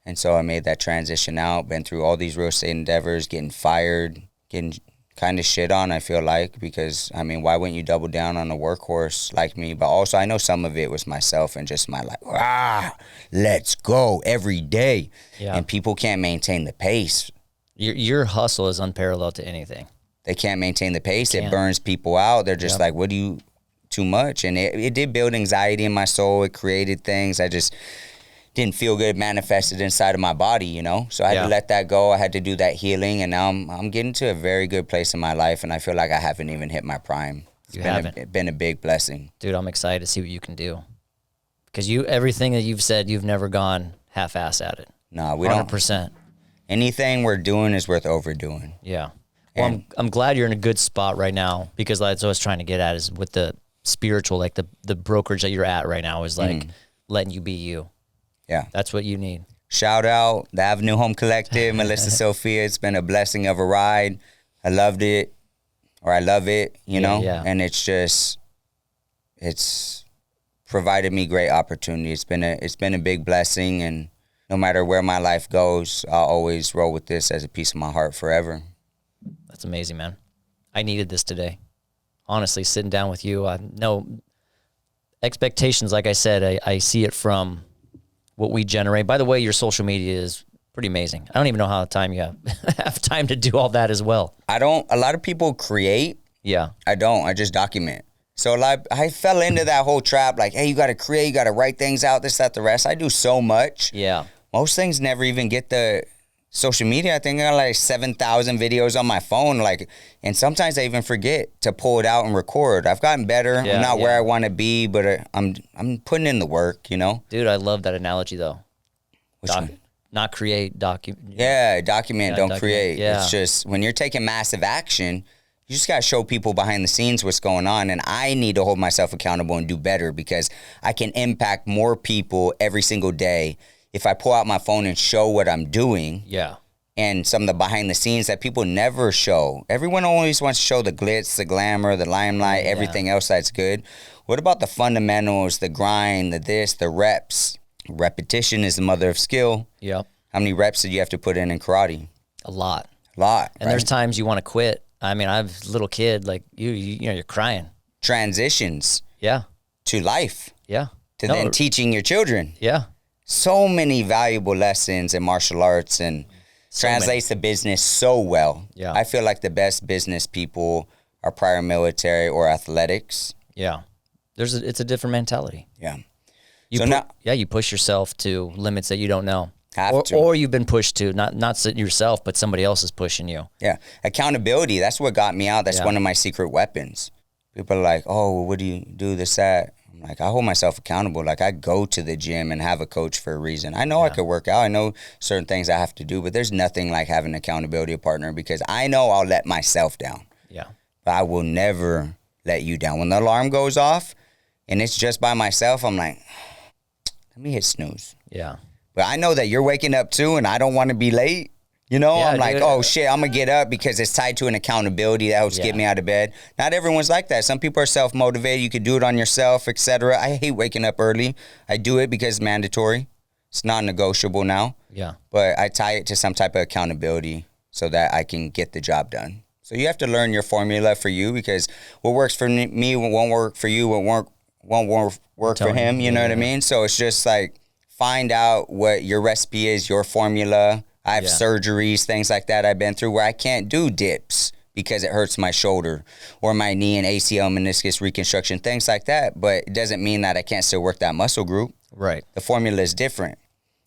And so I made that transition out, been through all these real estate endeavors, getting fired, getting kind of shit on, I feel like, because, I mean, why wouldn't you double down on a workhorse like me? But also I know some of it was myself and just my like, let's go every day. Yeah. And people can't maintain the pace. Your hustle is unparalleled to anything. They can't maintain the pace. It burns people out. They're just like, too much. And it did build anxiety in my soul. It created things. I just didn't feel good manifested inside of my body, you know? So I had to let that go. I had to do that healing, and now I'm getting to a very good place in my life, and I feel like I haven't even hit my prime. It's been a big blessing. Dude, I'm excited to see what you can do. Because everything that you've said, you've never gone half-ass at it. No, we 100%. don't. Anything we're doing is worth overdoing. Yeah. Well, I'm glad you're in a good spot right now, because that's what I was trying to get at, is with the spiritual, like the brokerage that you're at right now is like letting you be you. Yeah. That's what you need. Shout out the Avenue Home Collective, Melissa Sophia. It's been a blessing of a ride. I loved it, or I love it, you know? Yeah. And it's provided me great opportunity. It's been a big blessing, and no matter where my life goes, I'll always roll with this as a piece of my heart forever. That's amazing, man. I needed this today. Honestly, sitting down with you, no expectations. Like I said, I see it from what we generate. By the way, your social media is pretty amazing. I don't even know how time you have time to do all that as well. A lot of people create. Yeah. I don't. I just document. So I fell into that whole trap, like, hey, you got to create, you got to write things out, this, that, the rest. I do so much. Yeah. Most things never even get the social media. I think I got like 7,000 videos on my phone, and sometimes I even forget to pull it out and record. I've gotten better. Yeah, I'm not where I want to be, but I'm putting in the work, you know? Dude, I love that analogy though. Which one? Not create, document. Yeah, document, don't create. Yeah. It's just when you're taking massive action, you You just got to show people behind the scenes what's going on. And I need to hold myself accountable and do better because I can impact more people every single day if I pull out my phone and show what I'm doing. Yeah. And some of the behind the scenes that people never show. Everyone always wants to show the glitz, the glamour, the limelight, everything else that's good. What about the fundamentals, the grind, the this, the reps? Repetition is the mother of skill. Yep. How many reps did you have to put in karate? A lot. And there's times you want to quit. I mean, I have a little kid, like you know, you're crying. Transitions. Yeah. To life. Yeah. To then teaching your children. Yeah. So many valuable lessons in martial arts and translates the business so well. Yeah. I feel like the best business people are prior military or athletics. Yeah. It's a different mentality. Yeah. You push yourself to limits that you don't know. Or you've been pushed to, not yourself, but somebody else is pushing you. Yeah. Accountability, that's what got me out. That's one of my secret weapons. People are like, oh, well, what do you do, this, that? I'm like, I hold myself accountable. Like, I go to the gym and have a coach for a reason. I know I could work out. I know certain things I have to do, but there's nothing like having an accountability partner because I know I'll let myself down. Yeah. But I will never let you down. When the alarm goes off and it's just by myself, I'm like, let me hit snooze. Yeah. But I know that you're waking up too, and I don't want to be late. You know, I'm like, oh shit, I'm gonna get up because it's tied to an accountability that helps get me out of bed. Not everyone's like that. Some people are self-motivated. You could do it on yourself, etc. I hate waking up early. I do it because it's mandatory. It's non-negotiable now. Yeah. But I tie it to some type of accountability so that I can get the job done. So you have to learn your formula for you because what works for me won't work for you. What won't work for him. You know what I mean? So it's just like, find out what your recipe is, your formula. I have surgeries, things like that I've been through where I can't do dips because it hurts my shoulder or my knee and ACL meniscus reconstruction, things like that. But it doesn't mean that I can't still work that muscle group. Right. The formula is different.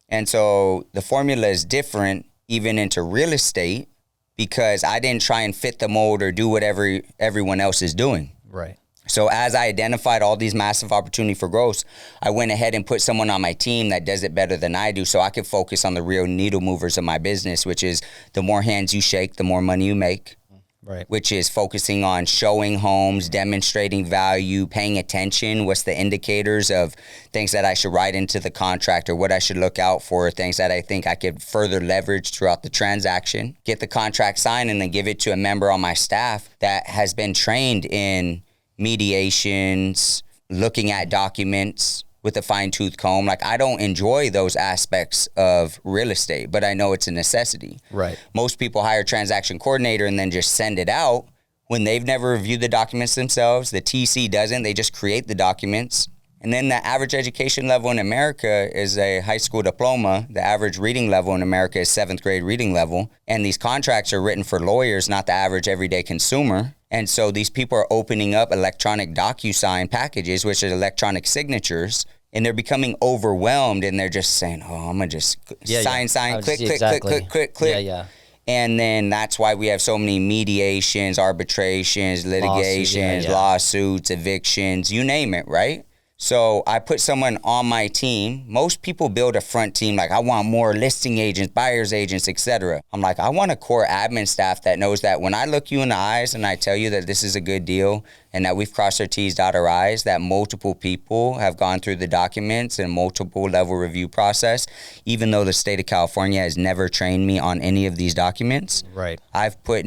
And so the formula is different even into real estate because I didn't try and fit the mold or do whatever everyone else is doing. Right. So as I identified all these massive opportunity for growth, I went ahead and put someone on my team that does it better than I do so I could focus on the real needle movers of my business, which is the more hands you shake, the more money you make. Right. Which is focusing on showing homes, demonstrating value, paying attention. What's the indicators of things that I should write into the contract or what I should look out for, things that I think I could further leverage throughout the transaction. Get the contract signed and then give it to a member on my staff that has been trained in mediations, looking at documents with a fine-tooth comb. Like, I don't enjoy those aspects of real estate, but I know it's a necessity. Right. Most people hire a transaction coordinator and then just send it out when they've never reviewed the documents themselves. The TC doesn't. They just create the documents. And then the average education level in America is a high school diploma. The average reading level in America is 7th grade reading level. And these contracts are written for lawyers, not the average everyday consumer. And so these people are opening up electronic DocuSign packages, which are electronic signatures, and they're becoming overwhelmed and they're just saying, oh, I'm going to just sign, click. Yeah. And then that's why we have so many mediations, arbitrations, litigations, lawsuits, evictions, you name it, right? So I put someone on my team. Most people build a front team like, I want more listing agents, buyer's agents, etc. I'm like, I want a core admin staff that knows that when I look you in the eyes and I tell you that this is a good deal and that we've crossed our T's, dot our I's, that multiple people have gone through the documents and multiple level review process, even though the state of California has never trained me on any of these documents. Right. I put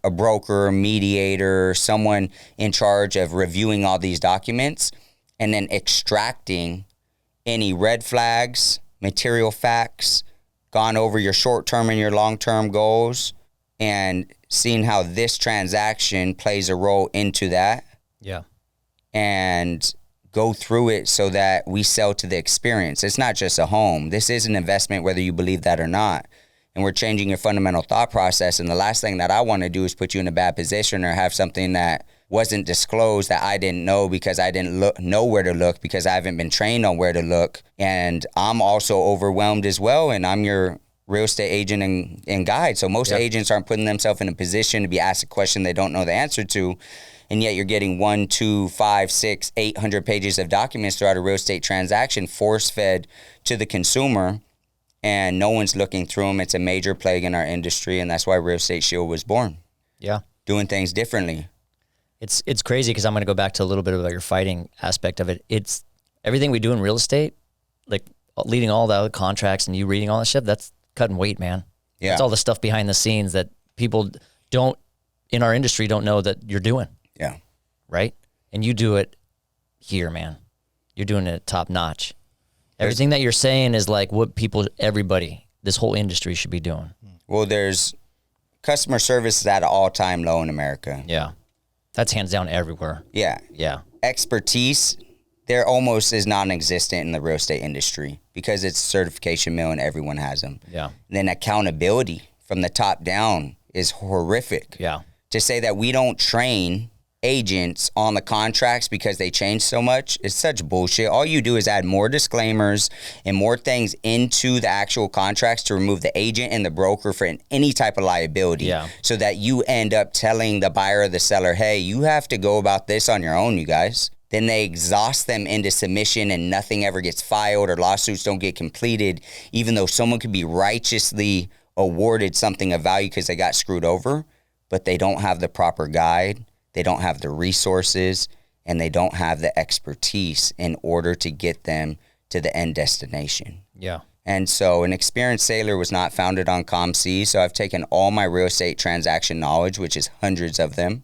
a broker, mediator, someone in charge of reviewing all these documents and then extracting any red flags, material facts, gone over your short-term and your long-term goals, and seeing how this transaction plays a role into that. Yeah. And go through it so that we sell to the experience. It's not just a home. This is an investment whether you believe that or not. And we're changing your fundamental thought process. And the last thing that I want to do is put you in a bad position or have something that wasn't disclosed that I didn't know because I didn't know where to look because I haven't been trained on where to look. And I'm also overwhelmed as well. And I'm your real estate agent and guide. So most agents aren't putting themselves in a position to be asked a question they don't know the answer to. And yet you're getting 1, 2, 5, 6, 800 pages of documents throughout a real estate transaction force-fed to the consumer. And no one's looking through them. It's a major plague in our industry, and that's why Real Estate Shield was born. Yeah. doing things differently. It's crazy because I'm going to go back to a little bit about your fighting aspect of it. It's everything we do in real estate, like leading all the other contracts and you reading all that shit, that's cutting weight, man. Yeah. That's all the stuff behind the scenes that people don't, in our industry, don't know that you're doing. Yeah. Right? And you do it here, man. You're doing it top notch. Everything that you're saying is like what everybody, this whole industry should be doing. Well, there's customer service is at an all-time low in America. Yeah. That's hands down everywhere. Yeah. Yeah. Expertise, there almost is non-existent in the real estate industry because it's certification mill and everyone has them. Yeah. And then accountability from the top down is horrific. Yeah. To say that we don't train agents on the contracts because they change so much is such bullshit. All you do is add more disclaimers and more things into the actual contracts to remove the agent and the broker for any type of liability. Yeah. So that you end up telling the buyer or the seller, hey, you have to go about this on your own, you guys. Then they exhaust them into submission and nothing ever gets filed or lawsuits don't get completed, even though someone could be righteously awarded something of value because they got screwed over, but they don't have the proper guide. They don't have the resources and they don't have the expertise in order to get them to the end destination. Yeah. And so an experienced sailor was not founded on ComC. So I've taken all my real estate transaction knowledge, which is hundreds of them.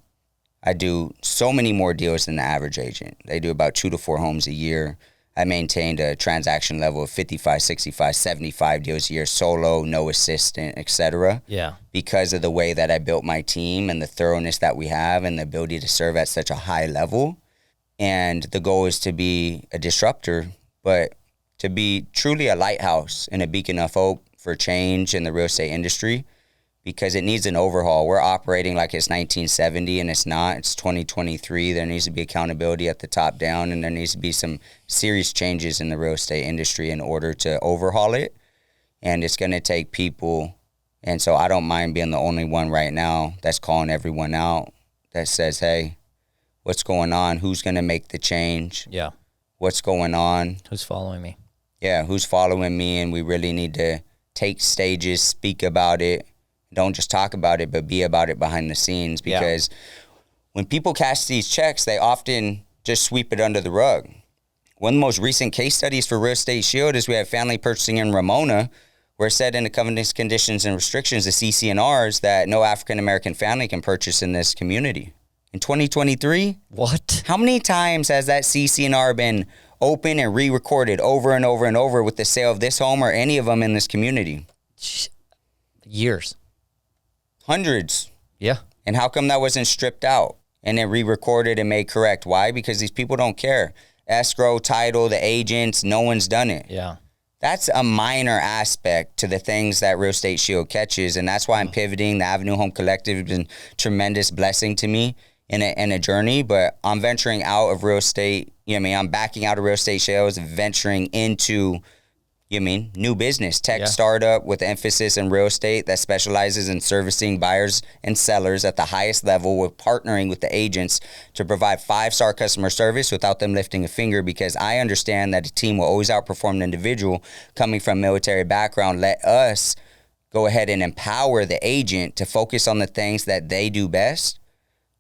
I do so many more deals than the average agent. They do about 2 to 4 homes a year. I maintained a transaction level of 55, 65, 75 deals a year, solo, no assistant, etc. Yeah. Because of the way that I built my team and the thoroughness that we have and the ability to serve at such a high level. And the goal is to be a disruptor, but to be truly a lighthouse and a beacon of hope for change in the real estate industry, because it needs an overhaul. We're operating like it's 1970 and it's not. It's 2023. There needs to be accountability at the top down, and there needs to be some serious changes in the real estate industry in order to overhaul it. And it's going to take people. And so I don't mind being the only one right now that's calling everyone out that says, hey, what's going on? Who's going to make the change? Yeah. What's going on? Who's following me? Yeah, who's following me? And we really need to take stages, speak about it. Don't just talk about it, but be about it behind the scenes, because when people cash these checks, they often just sweep it under the rug. One of the most recent case studies for Real Estate Shield is we have family purchasing in Ramona, where it said in the covenants, conditions, and restrictions, the CC&Rs, that no African-American family can purchase in this community. In 2023, what? How many times has that CC&R been open and re-recorded over and over and over with the sale of this home or any of them in this community? Years. Hundreds. Yeah. And how come that wasn't stripped out and then re-recorded and made correct? Why? Because these people don't care. Escrow, title, the agents, no one's done it. Yeah. That's a minor aspect to the things that Real Estate Shield catches, and that's why I'm pivoting. The Avenue Home Collective has been a tremendous blessing to me in a journey, but I'm venturing out of real estate. I'm backing out of Real Estate Shield and venturing into new business, tech startup with emphasis in real estate that specializes in servicing buyers and sellers at the highest level, with partnering with the agents to provide 5-star customer service without them lifting a finger, because I understand that a team will always outperform an individual coming from a military background. Let us go ahead and empower the agent to focus on the things that they do best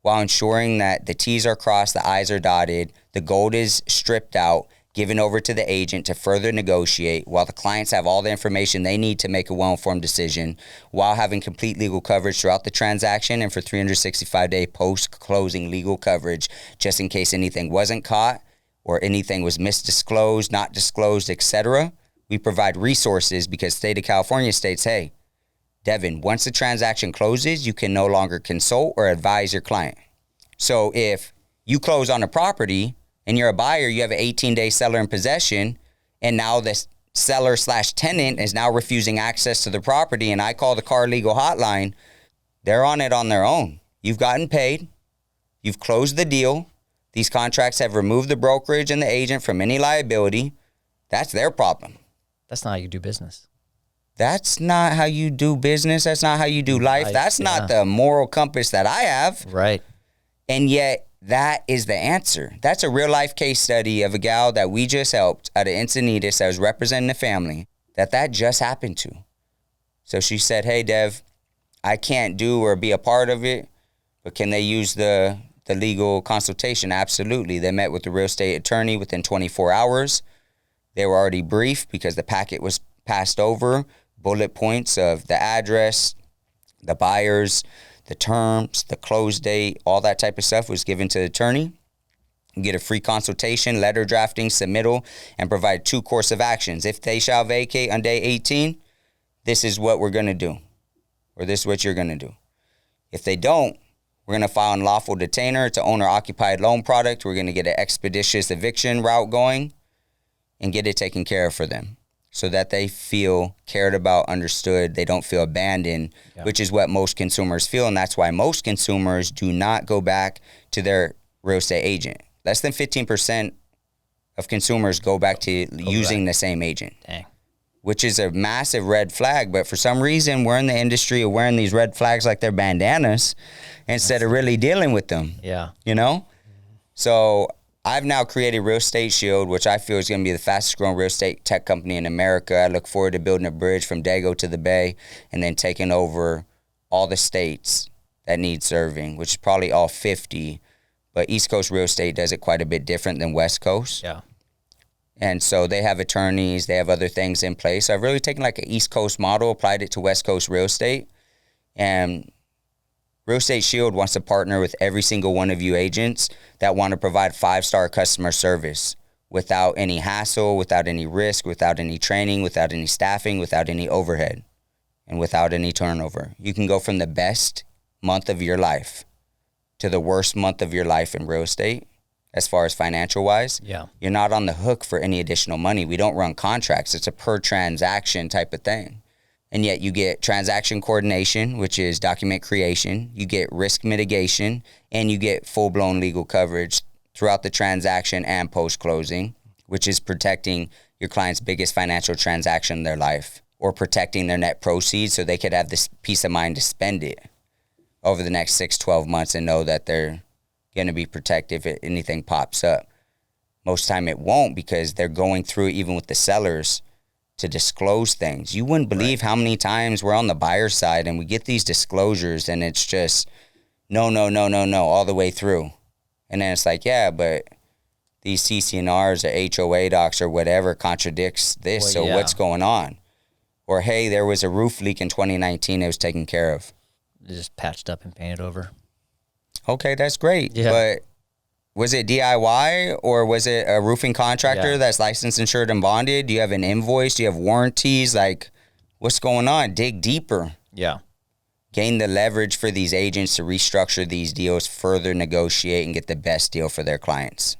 while ensuring that the T's are crossed, the I's are dotted, the gold is stripped out, given over to the agent to further negotiate, while the clients have all the information they need to make a well-informed decision, while having complete legal coverage throughout the transaction and for 365-day post-closing legal coverage, just in case anything wasn't caught or anything was misdisclosed, not disclosed, etc. We provide resources because the state of California states, hey, Deven, once the transaction closes, you can no longer consult or advise your client. So if you close on a property and you're a buyer, you have an 18-day seller in possession, and now the seller/tenant is now refusing access to the property, and I call the car legal hotline, they're on it on their own. You've gotten paid. You've closed the deal. These contracts have removed the brokerage and the agent from any liability. That's their problem. That's not how you do business. That's not how you do business. That's not how you do life. That's not the moral compass that I have. Right. And yet, that is the answer. That's a real life case study of a gal that we just helped out of Encinitas that was representing the family that just happened to. So she said, hey, Dev, I can't do or be a part of it, But can they use the legal consultation? Absolutely. They met with the real estate attorney within 24 hours. They were already briefed because the packet was passed over, bullet points of the address, the buyers, the terms, the close date, all that type of stuff was given to the attorney. You get a free consultation, letter drafting, submittal, and provide 2 course of actions. If they shall vacate on day 18, this is what we're going to do, or this is what you're going to do. If they don't, we're going to file an unlawful detainer to owner-occupied loan product. We're going to get an expeditious eviction route going and get it taken care of for them so that they feel cared about, understood. They don't feel abandoned, which is what most consumers feel. And that's why most consumers do not go back to their real estate agent. Less than 15% of consumers go back to using the same agent. Dang. Which is a massive red flag. But for some reason, we're in the industry of wearing these red flags like they're bandanas instead of really dealing with them. Yeah. You know? So I've now created Real Estate Shield, which I feel is going to be the fastest growing real estate tech company in America. I look forward to building a bridge from Dago to the Bay and then taking over all the states that need serving, which is probably all 50. But East Coast real estate does it quite a bit different than West Coast. Yeah. And so they have attorneys, they have other things in place. So I've really taken like an East Coast model, applied it to West Coast real estate. And Real Estate Shield wants to partner with every single one of you agents that want to provide 5-star customer service without any hassle, without any risk, without any training, without any staffing, without any overhead, and without any turnover. You can go from the best month of your life to the worst month of your life in real estate. As far as financial wise, you're not on the hook for any additional money. We don't run contracts. It's a per transaction type of thing. And yet you get transaction coordination, which is document creation. You get risk mitigation, and you get full-blown legal coverage throughout the transaction and post-closing, which is protecting your client's biggest financial transaction in their life or protecting their net proceeds so they could have this peace of mind to spend it over the next 6-12 months and know that they're going to be protected if anything pops up. Most time it won't because they're going through, even with the sellers, to disclose things. You wouldn't believe how many times we're on the buyer side and we get these disclosures and it's just no, all the way through. And then it's like, yeah, but these CCNRs or HOA docs or whatever contradicts this. What's going on? Or, hey, there was a roof leak in 2019. It was taken care of. Just patched up and painted over. Okay, that's great. Yeah. But was it DIY or was it a roofing contractor that's licensed, insured, and bonded? Do you have an invoice? Do you have warranties? Like, what's going on? Dig deeper. Yeah. Gain the leverage for these agents to restructure these deals, further negotiate, and get the best deal for their clients.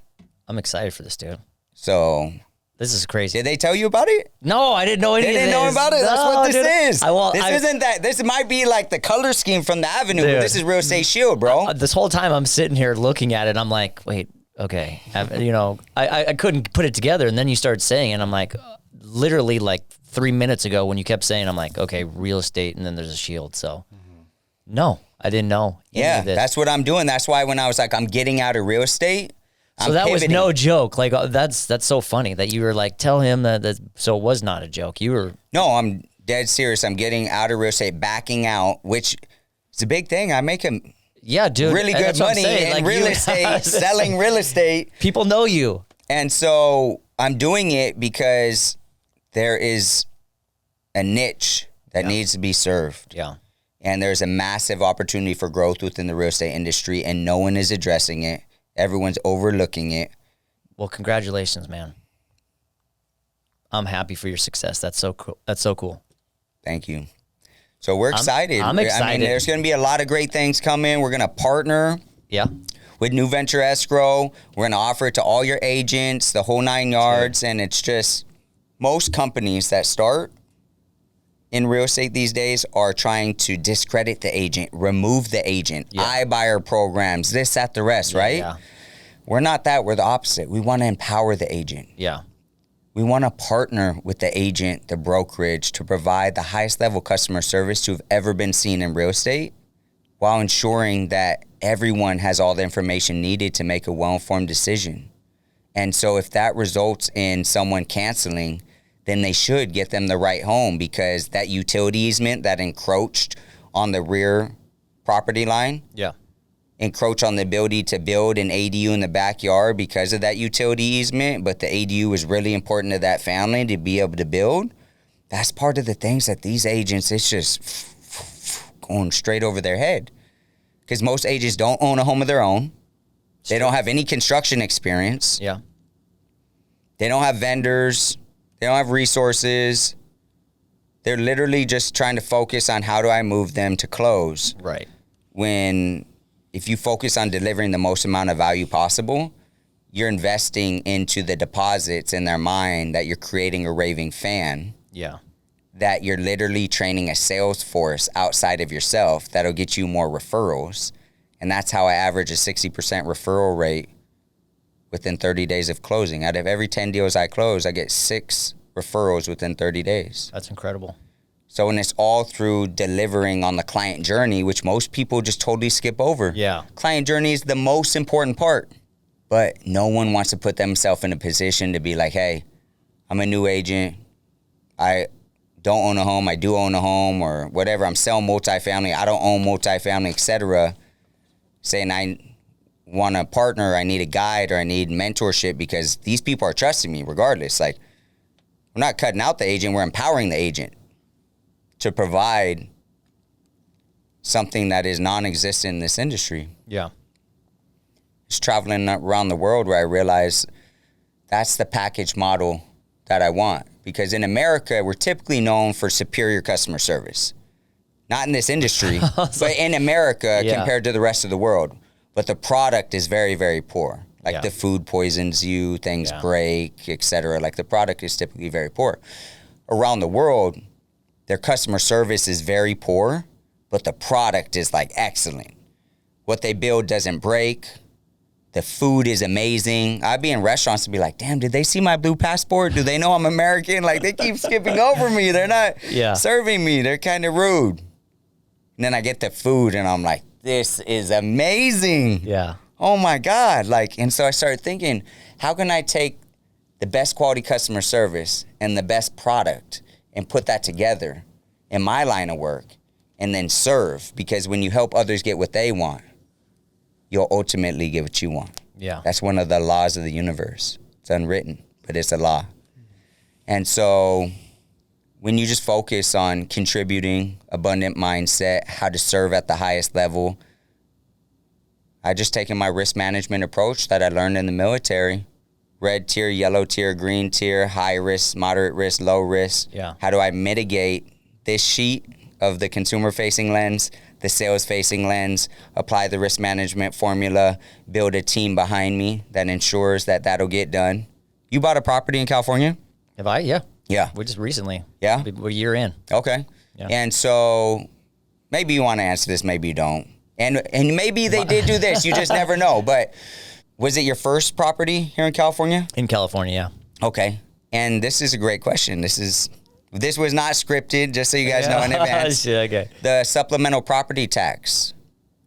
I'm excited for this, dude. So this is crazy. Did they tell you about it? No, I didn't know anything. They didn't know about it. That's what this is. This isn't that. This might be like the color scheme from the Avenue, but this is Real Estate Shield, bro. This whole time I'm sitting here looking at it, I'm like, wait, okay. I couldn't put it together, and then you started saying it, and I'm like, literally like 3 minutes ago when you kept saying, I'm like, okay, real estate, and then there's a shield. So, no, I didn't know. Yeah, that's what I'm doing. That's why when I was like, I'm getting out of real estate. So that was no joke. Like that's so funny that you were like, tell him that. So it was not a joke. You were. No, I'm dead serious. I'm getting out of real estate, backing out, which is a big thing. I make dude, really good money in like real estate, selling real estate. People know you, and so I'm doing it because there is a niche that needs to be served. Yeah, and there's a massive opportunity for growth within the real estate industry, and no one is addressing it. Everyone's overlooking it. Well, congratulations, man. I'm happy for your success. That's so cool. That's so cool. Thank you. So we're excited. I'm excited. I mean, there's going to be a lot of great things coming. We're going to partner with New Venture Escrow. We're going to offer it to all your agents, the whole 9 yards. And it's just most companies that start in real estate these days are trying to discredit the agent, remove the agent, iBuyer programs, this, that, the rest, right? Yeah. We're not that. We're the opposite. We want to empower the agent. Yeah. We want to partner with the agent, the brokerage, to provide the highest level customer service to have ever been seen in real estate while ensuring that everyone has all the information needed to make a well-informed decision. And so if that results in someone canceling, then they should get them the right home, because that utility easement that encroached on the rear property line encroach on the ability to build an ADU in the backyard because of that utility easement, but the ADU is really important to that family to be able to build. That's part of the things that these agents, it's just going straight over their head. Because most agents don't own a home of their own. They don't have any construction experience. Yeah. They don't have vendors. They don't have resources. They're literally just trying to focus on how do I move them to close. Right. When if you focus on delivering the most amount of value possible, you're investing into the deposits in their mind that you're creating a raving fan. Yeah. That you're literally training a sales force outside of yourself that'll get you more referrals. And that's how I average a 60% referral rate within 30 days of closing. Out of every 10 deals I close, I get 6 referrals within 30 days. That's incredible. So when it's all through delivering on the client journey, which most people just totally skip over. Yeah. Client journey is the most important part. But no one wants to put themselves in a position to be like, hey, I'm a new agent. I don't own a home. I do own a home or whatever. I'm selling multifamily. I don't own multifamily, etc. Saying I want a partner, I need a guide, or I need mentorship because these people are trusting me regardless. Like, we're not cutting out the agent. We're empowering the agent to provide something that is non-existent in this industry. Yeah. Just traveling around the world where I realized that's the package model that I want. Because in America, we're typically known for superior customer service. Not in this industry, but in America compared to the rest of the world. But the product is very, very poor. Like the food poisons you, things break, etc. Like the product is typically very poor. Around the world, their customer service is very poor, but the product is like excellent. What they build doesn't break. The food is amazing. I'd be in restaurants and be like, damn, did they see my blue passport? Do they know I'm American? Like, they keep skipping over me. They're not serving me. They're kind of rude. And then I get the food and I'm like, this is amazing. Yeah. Oh my God. Like, and so I started thinking, how can I take the best quality customer service and the best product and put that together in my line of work and then serve? Because when you help others get what they want, you'll ultimately get what you want. Yeah. That's one of the laws of the universe. It's unwritten, but it's a law. And so when you just focus on contributing, abundant mindset, how to serve at the highest level, I just taken my risk management approach that I learned in the military. Red tier, yellow tier, green tier, high risk, moderate risk, low risk. Yeah. How do I mitigate this sheet of the consumer-facing lens, the sales-facing lens, apply the risk management formula, build a team behind me that ensures that that'll get done. You bought a property in California? Have I? Yeah. Yeah. We just recently. Yeah? We're a year in. Okay. Yeah. And so maybe you want to answer this, maybe you don't. And maybe they did do this. You just never know. But was it your first property here in California? In California, yeah. Okay. And this is a great question. This was not scripted, just so you guys know in advance. Okay. The supplemental property tax.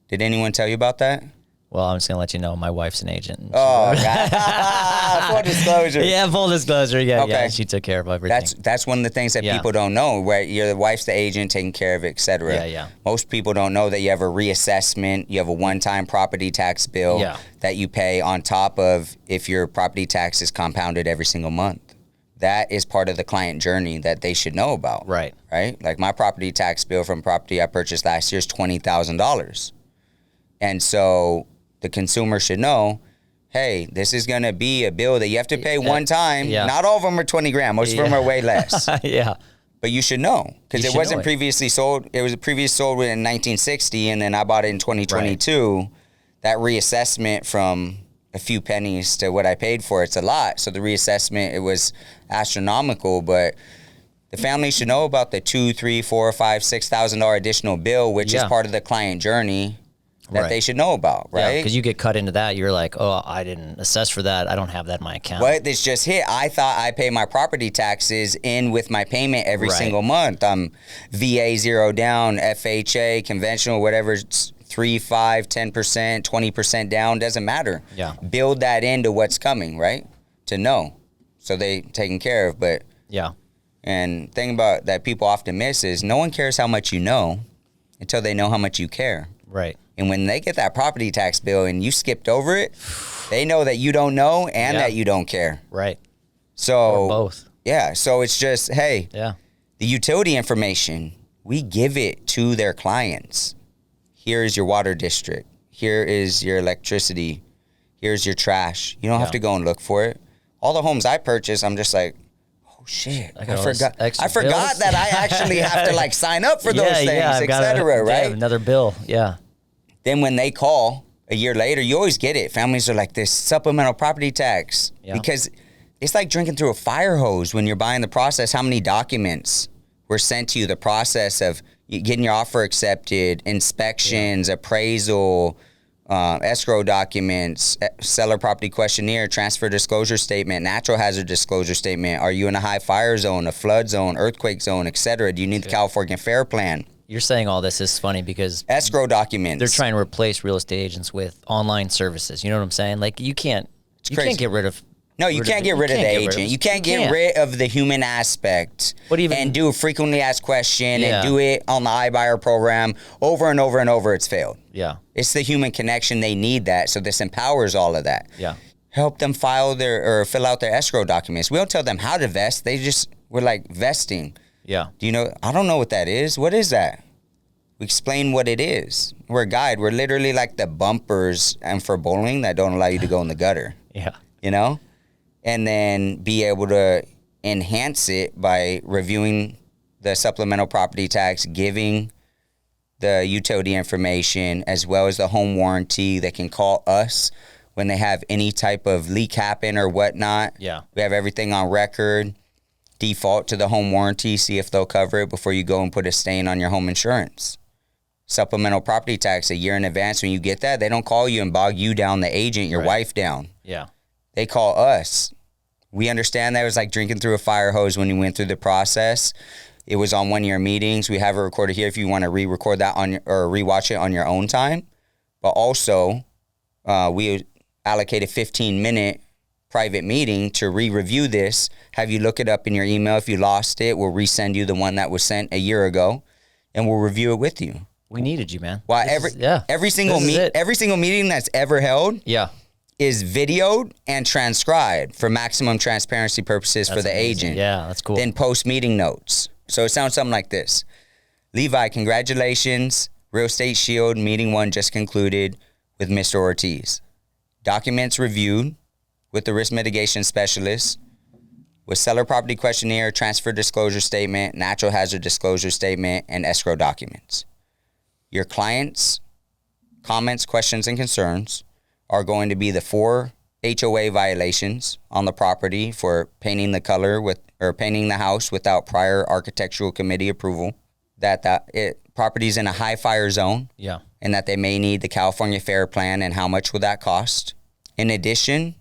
Did anyone tell you about that? Well, I'm just going to let you know my wife's an agent. Oh, God. Full disclosure. Yeah, full disclosure. Yeah, Okay. yeah. She took care of everything. That's one of the things that people don't know, where your wife's the agent taking care of it, et cetera. Yeah, yeah. Most people don't know that you have a reassessment, you have a one-time property tax bill that you pay on top of if your property tax is compounded every single month. That is part of the client journey that they should know about. Right. Right? Like my property tax bill from property I purchased last year is $20,000. And so the consumer should know, hey, this is going to be a bill that you have to pay one time. Yeah. Not all of them are 20 grand. Most of them are way less. Yeah. But you should know because You it should wasn't know it. previously sold. It was previously sold in 1960, and then I bought it in 2022. Right. That reassessment from a few pennies to what I paid for, it's a lot. So the reassessment, it was astronomical, but the family should know about the $2,000, $3,000, $4,000, $5,000, $6,000 additional bill, which is part of the client journey that they should know about, right? Yeah, because you get cut into that. You're like, oh, I didn't assess for that. I don't have that in my account. But this just hit. I thought I pay my property taxes in with my payment every single month. VA zero down, FHA, conventional, whatever, it's 3, 5, 10%, 20% down, doesn't matter. Yeah. Build that into what's coming, right? To know. So they taken care of. But and thing about that people often miss is no one cares how much you know until they know how much you care. Right. And when they get that property tax bill and you skipped over it, they know that you don't know and that you don't care. Right. So or both. Yeah. So it's just, hey, the utility information, we give it to their clients. Here is your water district. Here is your electricity. Here's your trash. You don't have to go and look for it. All the homes I purchase, I'm just like, oh shit, I forgot that I actually have to like sign up for those things, etc. Right? Another bill. Yeah. Then when they call a year later, you always get it. Families are like, this supplemental property tax. Because it's like drinking through a fire hose when you're buying the process. How many documents were sent to you? The process of getting your offer accepted, inspections, appraisal, escrow documents, seller property questionnaire, transfer disclosure statement, natural hazard disclosure statement. Are you in a high fire zone, a flood zone, earthquake zone, etc.? Do you need the California FAIR plan? You're saying all this is funny because escrow documents. They're trying to replace real estate agents with online services. You know what I'm saying? Like you can't get rid of. No, you can't get rid of the agent. You can't get rid of the human aspect and do a frequently asked question and do it on the iBuyer program over and over and over. It's failed. Yeah. It's the human connection. They need that. So this empowers all of that. Yeah. Help them fill out their escrow documents. We don't tell them how to vest. We're like vesting. Yeah. Do you know? I don't know what that is. What is that? We explain what it is. We're a guide. We're literally like the bumpers and for bowling that don't allow you to go in the gutter. Yeah. You know? And then be able to enhance it by reviewing the supplemental property tax, giving the utility information, as well as the home warranty. They can call us when they have any type of leak happen or whatnot. Yeah. We have everything on record. Default to the home warranty, see if they'll cover it before you go and put a stain on your home insurance. Supplemental property tax a year in advance. When you get that, they don't call you and bog you down, the agent, your wife down. Yeah. They call us. We understand that it was like drinking through a fire hose when you went through the process. It was on one of your meetings. We have it recorded here if you want to re-record that or rewatch it on your own time. But also, we allocated 15-minute private meeting to re-review this, have you look it up in your email. If you lost it, we'll resend you the one that was sent a year ago, and we'll review it with you. We needed you, man. Well, every single meeting that's ever held is videoed and transcribed for maximum transparency purposes for the agent. Yeah, that's cool. Then post meeting notes. So it sounds something like this. Levi, congratulations. Real Estate Shield meeting 1 just concluded with Mr. Ortiz. Documents reviewed with the risk mitigation specialist, with seller property questionnaire, transfer disclosure statement, natural hazard disclosure statement, and escrow documents. Your client's comments, questions, and concerns are going to be the 4 HOA violations on the property for painting the house without prior architectural committee approval, that property's in a high fire zone, and that they may need the California FAIR plan, and how much will that cost. In addition,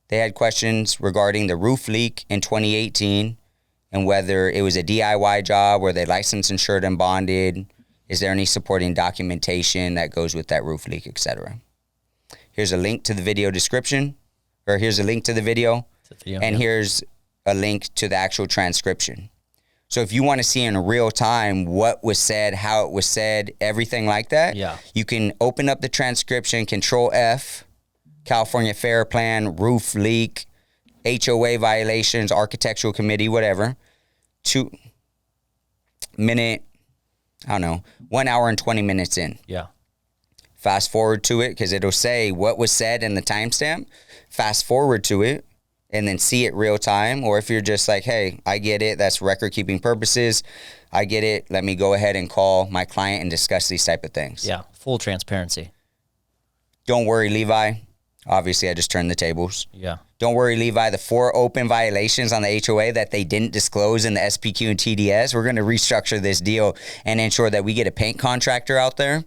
they had questions regarding the roof leak in 2018 and whether it was a DIY job, were they licensed, insured, and bonded. Is there any supporting documentation that goes with that roof leak, etc. Here's a link to the video description, or here's a link to the video, and here's a link to the actual transcription. So if you want to see in real time what was said, how it was said, everything like that, you can open up the transcription, Control F, California FAIR plan, roof leak, HOA violations, architectural committee, whatever. 1 hour and 20 minutes in. Yeah. Fast forward to it because it'll say what was said in the timestamp. Fast forward to it and then see it real time. Or if you're just like, hey, I get it. That's record keeping purposes. I get it. Let me go ahead and call my client and discuss these type of things. Yeah. Full transparency. Don't worry, Levi. Obviously, I just turned the tables. Yeah. Don't worry, Levi. The 4 open violations on the HOA that they didn't disclose in the SPQ and TDS, we're going to restructure this deal and ensure that we get a paint contractor out there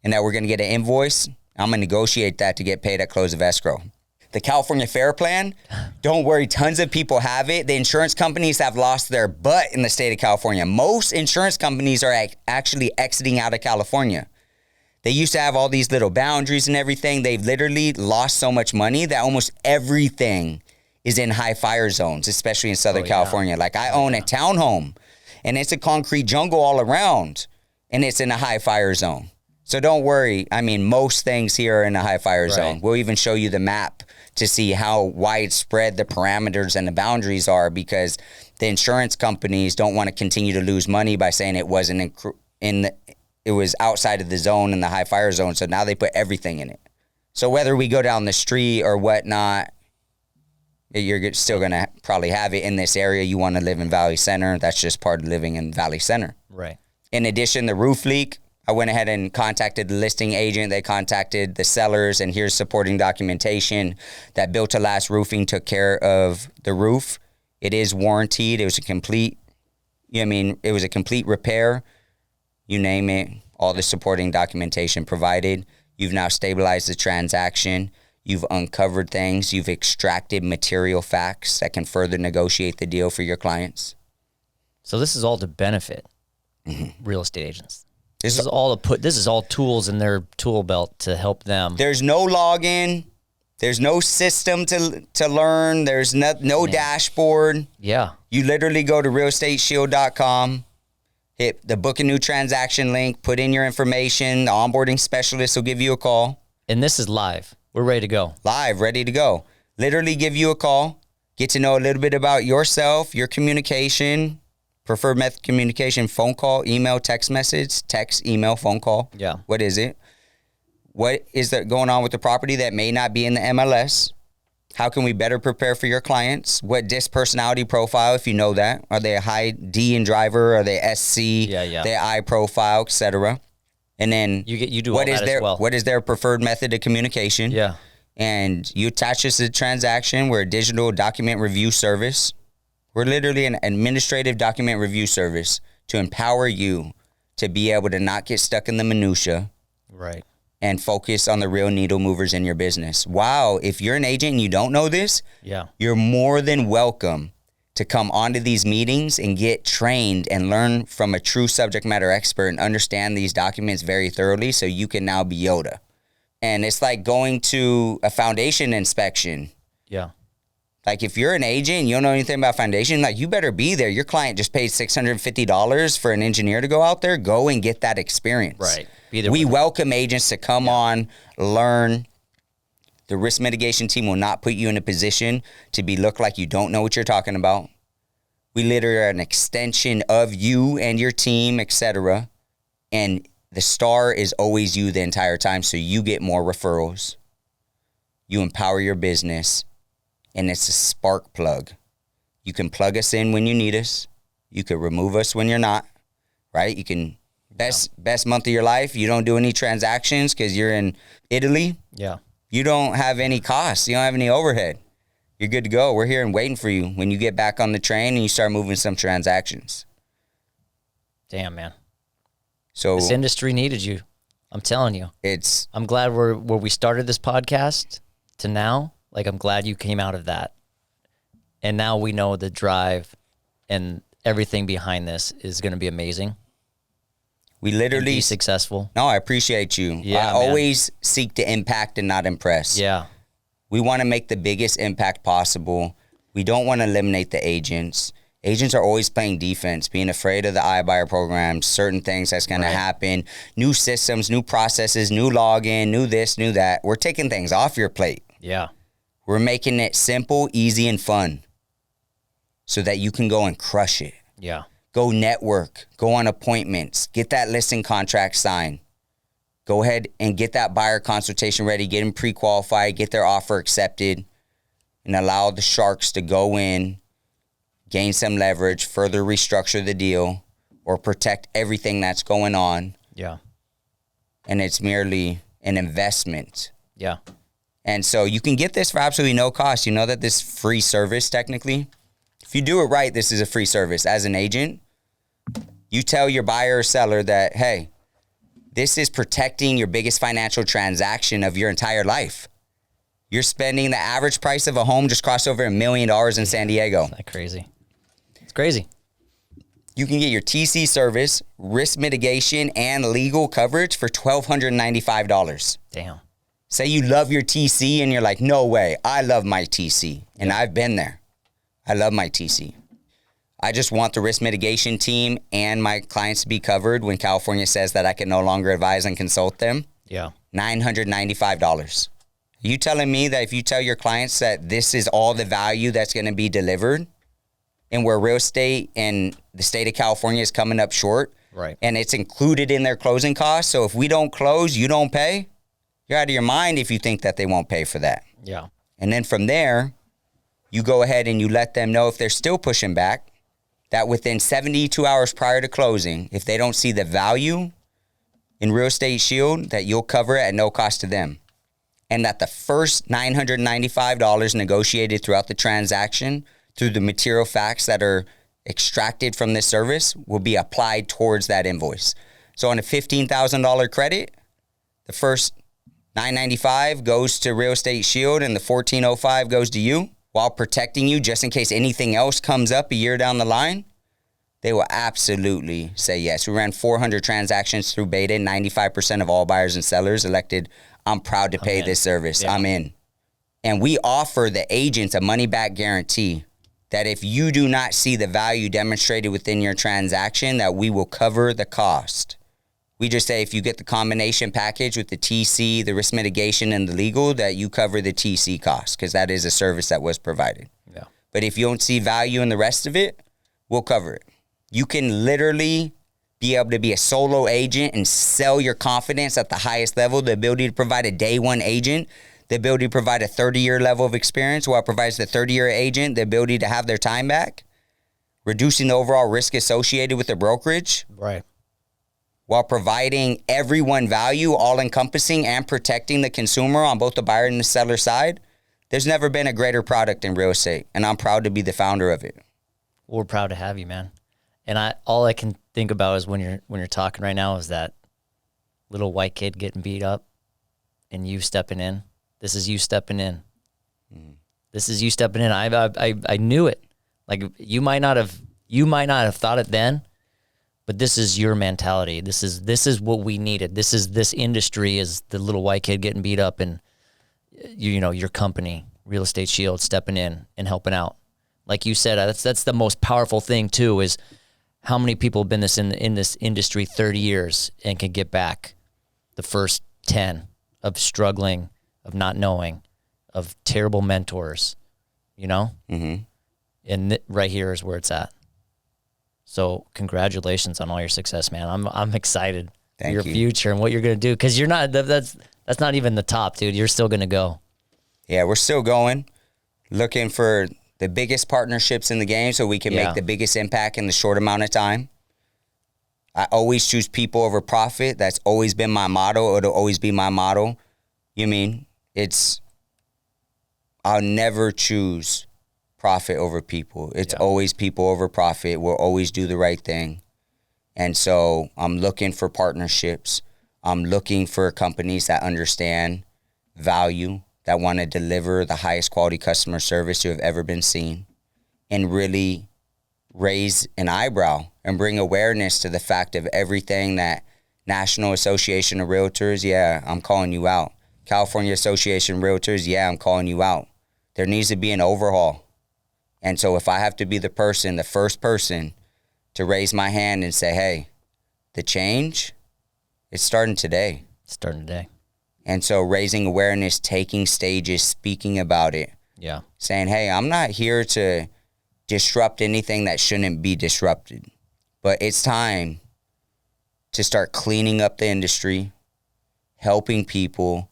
and that we're going to get an invoice. I'm going to negotiate that to get paid at close of escrow. The California FAIR plan, don't worry, tons of people have it. The insurance companies have lost their butt in the state of California. Most insurance companies are actually exiting out of California. They used to have all these little boundaries and everything. They've literally lost so much money that almost everything is in high fire zones, especially in Southern California. Like I own a townhome and it's a concrete jungle all around and it's in a high fire zone. So don't worry. I mean, most things here are in a high fire zone. We'll even show you the map to see how widespread the parameters and the boundaries are, because the insurance companies don't want to continue to lose money by saying it wasn't it was outside of the zone in the high fire zone. So now they put everything in it. So whether we go down the street or whatnot, you're still going to probably have it in this area. You want to live in Valley Center. That's just part of living in Valley Center. Right. In addition, the roof leak, I went ahead and contacted the listing agent. They contacted the sellers, and here's supporting documentation that Built to Last Roofing took care of the roof. It is warranted. It was a complete, it was a complete repair. You name it, all the supporting documentation provided. You've now stabilized the transaction. You've uncovered things. You've extracted material facts that can further negotiate the deal for your clients. So this is all to benefit real estate agents. This is all tools in their tool belt to help them. There's no login. There's no system to learn. There's no dashboard. Yeah. You literally go to realestateshield.com, hit the book a new transaction link, put in your information. The onboarding specialist will give you a call. And this is live. We're ready to go. Live, ready to go. Literally give you a call, get to know a little bit about yourself, your communication, preferred method of communication, phone call, email, text message, text, email, phone call. Yeah. What is it? What is that going on with the property that may not be in the MLS? How can we better prepare for your clients? What DISC personality profile, if you know that? Are they a high D in driver? Are they SC? Yeah. Their I profile, etc. And then you do all that as well. What is their preferred method of communication? Yeah. And you attach this to the transaction. We're a digital document review service. We're literally an administrative document review service to empower you to be able to not get stuck in the minutia. Right. And focus on the real needle movers in your business. Wow, if you're an agent and you don't know this, you're more than welcome to come onto these meetings and get trained and learn from a true subject matter expert and understand these documents very thoroughly so you can now be Yoda. And it's like going to a foundation inspection. Yeah. Like if you're an agent and you don't know anything about foundation, like you better be there. Your client just paid $650 for an engineer to go out there. Go and get that experience. Right. We welcome agents to come on, learn. The risk mitigation team will not put you in a position to look like you don't know what you're talking about. We literally are an extension of you and your team, etc. And the star is always you the entire time, so you get more referrals. You empower your business, and it's a spark plug. You can plug us in when you need us. You can remove us when you're not, right? You can best month of your life. You don't do any transactions because you're in Italy. Yeah. You don't have any costs. You don't have any overhead. You're good to go. We're here and waiting for you when you get back on the train and you start moving some transactions. Damn, man. So this industry needed you. I'm telling you. I'm glad where we started this podcast to now. Like, I'm glad you came out of that. And now we know the drive and everything behind this is going to be amazing. We literally be successful. No, I appreciate you. Yeah, I always seek to impact and not impress. Yeah. We want to make the biggest impact possible. We don't want to eliminate the agents. Agents are always playing defense, being afraid of the iBuyer program, certain things that's going to happen, new systems, new processes, new login, new this, new that. We're taking things off your plate. Yeah. We're making it simple, easy, and fun so that you can go and crush it. Yeah. Go network, go on appointments, get that listing contract signed. Go ahead and get that buyer consultation ready, get them pre-qualified, get their offer accepted, and allow the sharks to go in, gain some leverage, further restructure the deal, or protect everything that's going on. Yeah. And it's merely an investment. Yeah. And so you can get this for absolutely no cost. You know that this free service, technically, if you do it right, this is a free service. As an agent, you tell your buyer or seller that, hey, this is protecting your biggest financial transaction of your entire life. You're spending the average price of a home just crossed over $1 million in San Diego. Isn't that crazy? It's crazy. You can get your TC service, risk mitigation, and legal coverage for $1,295. Damn. Say you love your TC and you're like, no way, I love my TC. And I've been there. I love my TC. I just want the risk mitigation team and my clients to be covered when California says that I can no longer advise and consult them. Yeah. $995. You telling me that if you tell your clients that this is all the value that's going to be delivered, and where real estate and the state of California is coming up short, right, and it's included in their closing costs, so if we don't close, you don't pay, you're out of your mind if you think that they won't pay for that. Yeah. And then from there, you go ahead and you let them know if they're still pushing back, that within 72 hours prior to closing, if they don't see the value in Real Estate Shield, that you'll cover it at no cost to them. And that the first $995 negotiated throughout the transaction through the material facts that are extracted from this service will be applied towards that invoice. So on a $15,000 credit, the first $995 goes to Real Estate Shield and the $1,405 goes to you, while protecting you just in case anything else comes up a year down the line. They will absolutely say yes. We ran 400 transactions through beta. 95% of all buyers and sellers elected, I'm proud to pay this service. Yeah. I'm in. And we offer the agents a money-back guarantee that if you do not see the value demonstrated within your transaction, that we will cover the cost. We just say if you get the combination package with the TC, the risk mitigation, and the legal, that you cover the TC cost, because that is a service that was provided. Yeah. But if you don't see value in the rest of it, we'll cover it. You can literally be able to be a solo agent and sell your confidence at the highest level, the ability to provide a day one agent, the ability to provide a 30-year level of experience, while it provides the 30-year agent the ability to have their time back, reducing the overall risk associated with the brokerage. Right. While providing everyone value, all-encompassing, and protecting the consumer on both the buyer and the seller side. There's never been a greater product in real estate, and I'm proud to be the founder of it. We're proud to have you, man. And all I can think about is when you're talking right now is that little white kid getting beat up and you stepping in. This is you stepping in. This is you stepping in. I knew it. Like you might not have thought it then, but this is your mentality. This is what we needed. This industry is the little white kid getting beat up, and your company, Real Estate Shield, stepping in and helping out. Like you said, that's the most powerful thing too, is how many people have been in this industry 30 years and can get back the first 10 of struggling, of not knowing, of terrible mentors, Mm-hmm. And right here is where it's at. So congratulations on all your success, man. I'm excited for your future and what you're going to do, because you're not, that's not even the top, dude. You're still going to go. Yeah, we're still going, looking for the biggest partnerships in the game so we can make the biggest impact in the short amount of time. I always choose people over profit. That's always been my motto. It'll always be my motto. I'll never choose profit over people. It's always people over profit. We'll always do the right thing. And so I'm looking for partnerships. I'm looking for companies that understand value, that want to deliver the highest quality customer service you have ever been seen, and really raise an eyebrow and bring awareness to the fact of everything that National Association of Realtors, I'm calling you out. California Association of Realtors, I'm calling you out. There needs to be an overhaul. And so if I have to be the first person to raise my hand and say, hey, the change, it's starting today. And so raising awareness, taking stages, speaking about it. Yeah. Saying, hey, I'm not here to disrupt anything that shouldn't be disrupted. But it's time to start cleaning up the industry, helping people,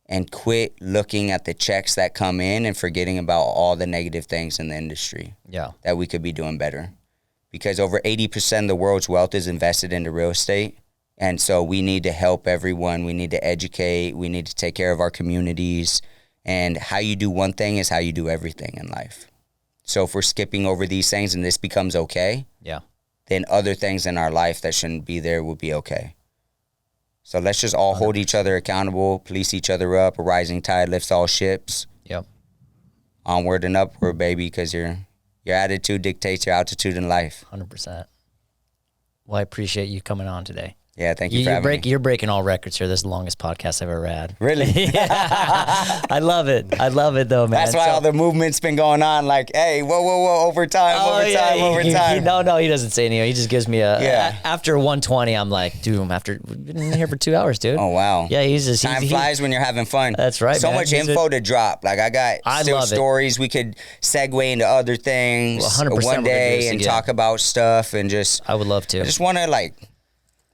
and quit looking at the checks that come in and forgetting about all the negative things in the industry that we could be doing better. Because over 80% of the world's wealth is invested into real estate. And so we need to help everyone. We need to educate. We need to take care of our communities. And how you do one thing is how you do everything in life. So if we're skipping over these things and this becomes okay, then other things in our life that shouldn't be there will be okay. So let's just all 100%. Hold each other accountable, police each other up. A rising tide lifts all ships. Yep. Onward and upward, baby, because your attitude dictates your altitude in life. 100%. Well, I appreciate you coming on today. Yeah, thank you for having me. You're breaking all records here. This is the longest podcast I've ever had. Really? Yeah. I love it. I love it, though, man. That's why all the movement's been going on. Like, hey, whoa, overtime. No, he doesn't say anything. He just gives me after 120, I'm like, dude, we've been in here for 2 hours, dude. Oh, wow. Yeah, Time flies when you're having fun. That's right, So man. much info to drop. Like, I got still stories. We could segue into other things 100% one day and talk about stuff and just. I would love to. I just want to,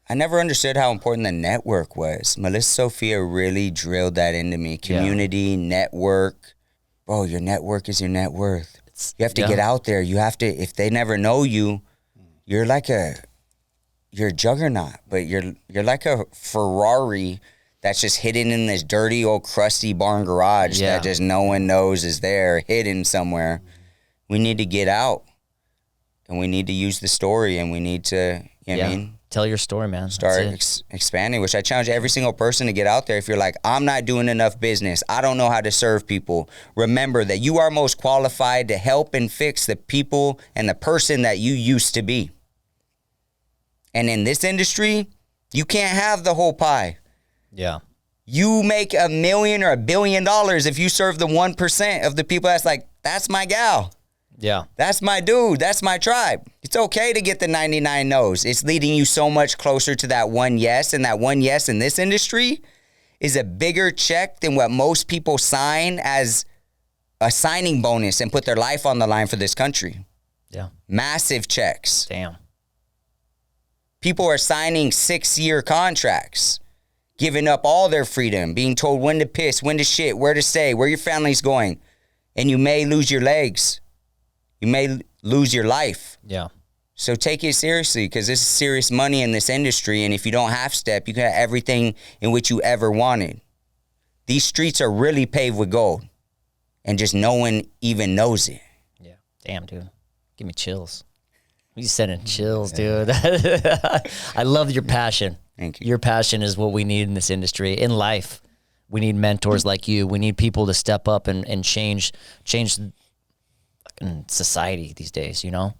I never understood how important the network was. Melissa Sophia really drilled that into me. Community, network. Bro, your network is your net worth. You have to get out there. You have to, if they never know you, you're a juggernaut, but you're like a Ferrari that's just hidden in this dirty old crusty barn garage that just no one knows is there, hidden somewhere. We need to get out, and we need to use the story, and we need to, you know what I mean? Tell your story, man. Start expanding, which I challenge every single person to get out there. If you're like, I'm not doing enough business, I don't know how to serve people, remember that you are most qualified to help and fix the people and the person that you used to be. And in this industry, you can't have the whole pie. Yeah. You make $1 million or $1 billion if you serve the 1% of the people that's like, that's my gal. Yeah. That's my dude. That's my tribe. It's okay to get the 99 no's. It's leading you so much closer to that one yes. And that one yes in this industry is a bigger check than what most people sign as a signing bonus and put their life on the line for this country. Yeah. Massive checks. Damn. People are signing 6-year contracts, giving up all their freedom, being told when to piss, when to shit, where to stay, where your family's going. And you may lose your legs. You may lose your life. Yeah. So take it seriously, because this is serious money in this industry. And if you don't half step, you can have everything in which you ever wanted. These streets are really paved with gold, and just no one even knows it. Yeah. Damn, dude. Give me chills. You sending chills, dude. I love your passion. Thank you. Your passion is what we need in this industry, in life. We need mentors like you. We need people to step up and change fucking society these days, you know?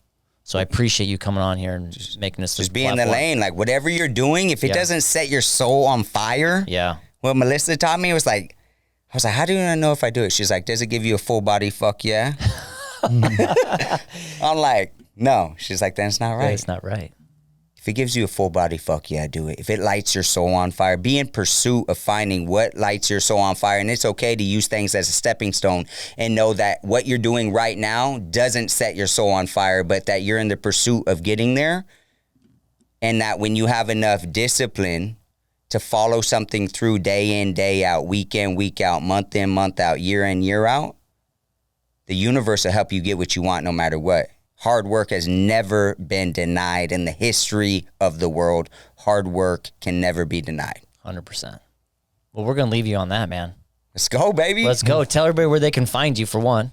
So I appreciate you coming on here and just making this be in the lane. Like, whatever you're doing, if it doesn't set your soul on fire. Yeah. What Melissa taught me was like, I was like, how do I know if I do it? She's like, does it give you a full body fuck yeah? I'm like, no. She's like, then it's not right. Yeah, it's not right. If it gives you a full body fuck yeah, do it. If it lights your soul on fire, be in pursuit of finding what lights your soul on fire. And it's okay to use things as a stepping stone and know that what you're doing right now doesn't set your soul on fire, but that you're in the pursuit of getting there. And that when you have enough discipline to follow something through day in, day out, week in, week out, month in, month out, year in, year out, the universe will help you get what you want no matter what. Hard work has never been denied in the history of the world. Hard work can never be denied. 100%. Well, we're going to leave you on that, man. Let's go, baby. Let's go. Tell everybody where they can find you, for one.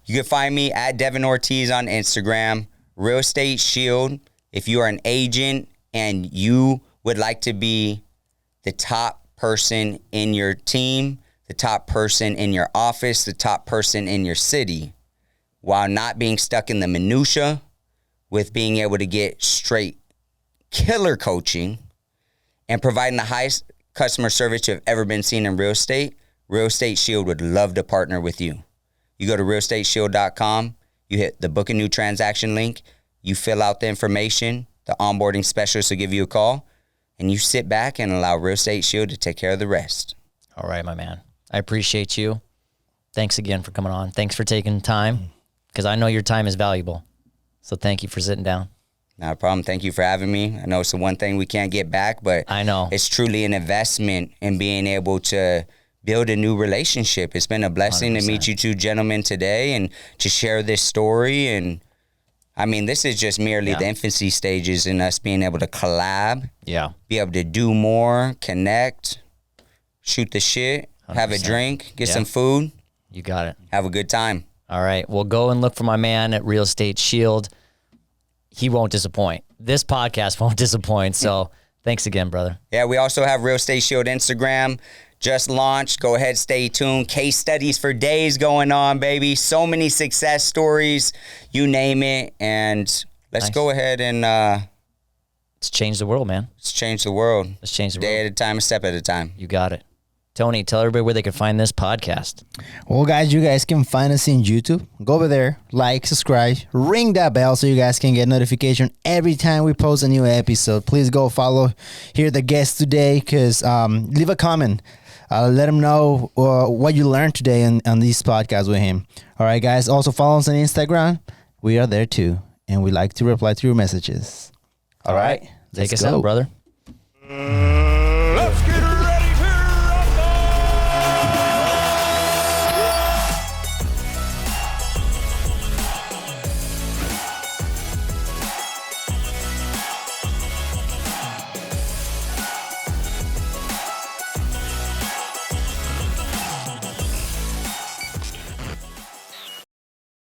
You can find me at Deven Ortiz on Instagram, Real Estate Shield. If you are an agent and you would like to be the top person in your team, the top person in your office, the top person in your city, while not being stuck in the minutia, with being able to get straight killer coaching and providing the highest customer service you have ever been seen in real estate, Real Estate Shield would love to partner with you. You go to realestateshield.com, you hit the book a new transaction link, you fill out the information, the onboarding specialist will give you a call, and you sit back and allow Real Estate Shield to take care of the rest. All right, my man. I appreciate you. Thanks again for coming on. Thanks for taking time, because I know your time is valuable. So thank you for sitting down. Not a problem. Thank you for having me. I know it's the one thing we can't get back, but I know it's truly an investment in being able to build a new relationship. It's been a blessing 100%. to meet you two gentlemen today and to share this story. And I mean, this is just merely the infancy stages in us being able to collab, be able to do more, connect, shoot the shit, 100%. Have a drink, get some food. You got it. Have a good time. All right. Well, go and look for my man at Real Estate Shield. He won't disappoint. This podcast won't disappoint. So thanks again, brother. Yeah, we also have Real Estate Shield Instagram. Just launched. Go ahead, stay tuned. Case studies for days going on, baby. So many success stories. You name it. And let's go ahead and Let's change the world, man. Let's change the world. Let's change the Day world. at a time, a step at a time. You got it. Tony, tell everybody where they can find this podcast. Well, guys, you guys can find us in YouTube. Go over there, like, subscribe, ring that bell so you guys can get notification every time we post a new episode. Please go follow here the guest today, because leave a comment. Let him know what you learned today on this podcast with him. All right, guys. Also follow us on Instagram. We are there too, and we like to reply to your messages. All right. Take us out, brother.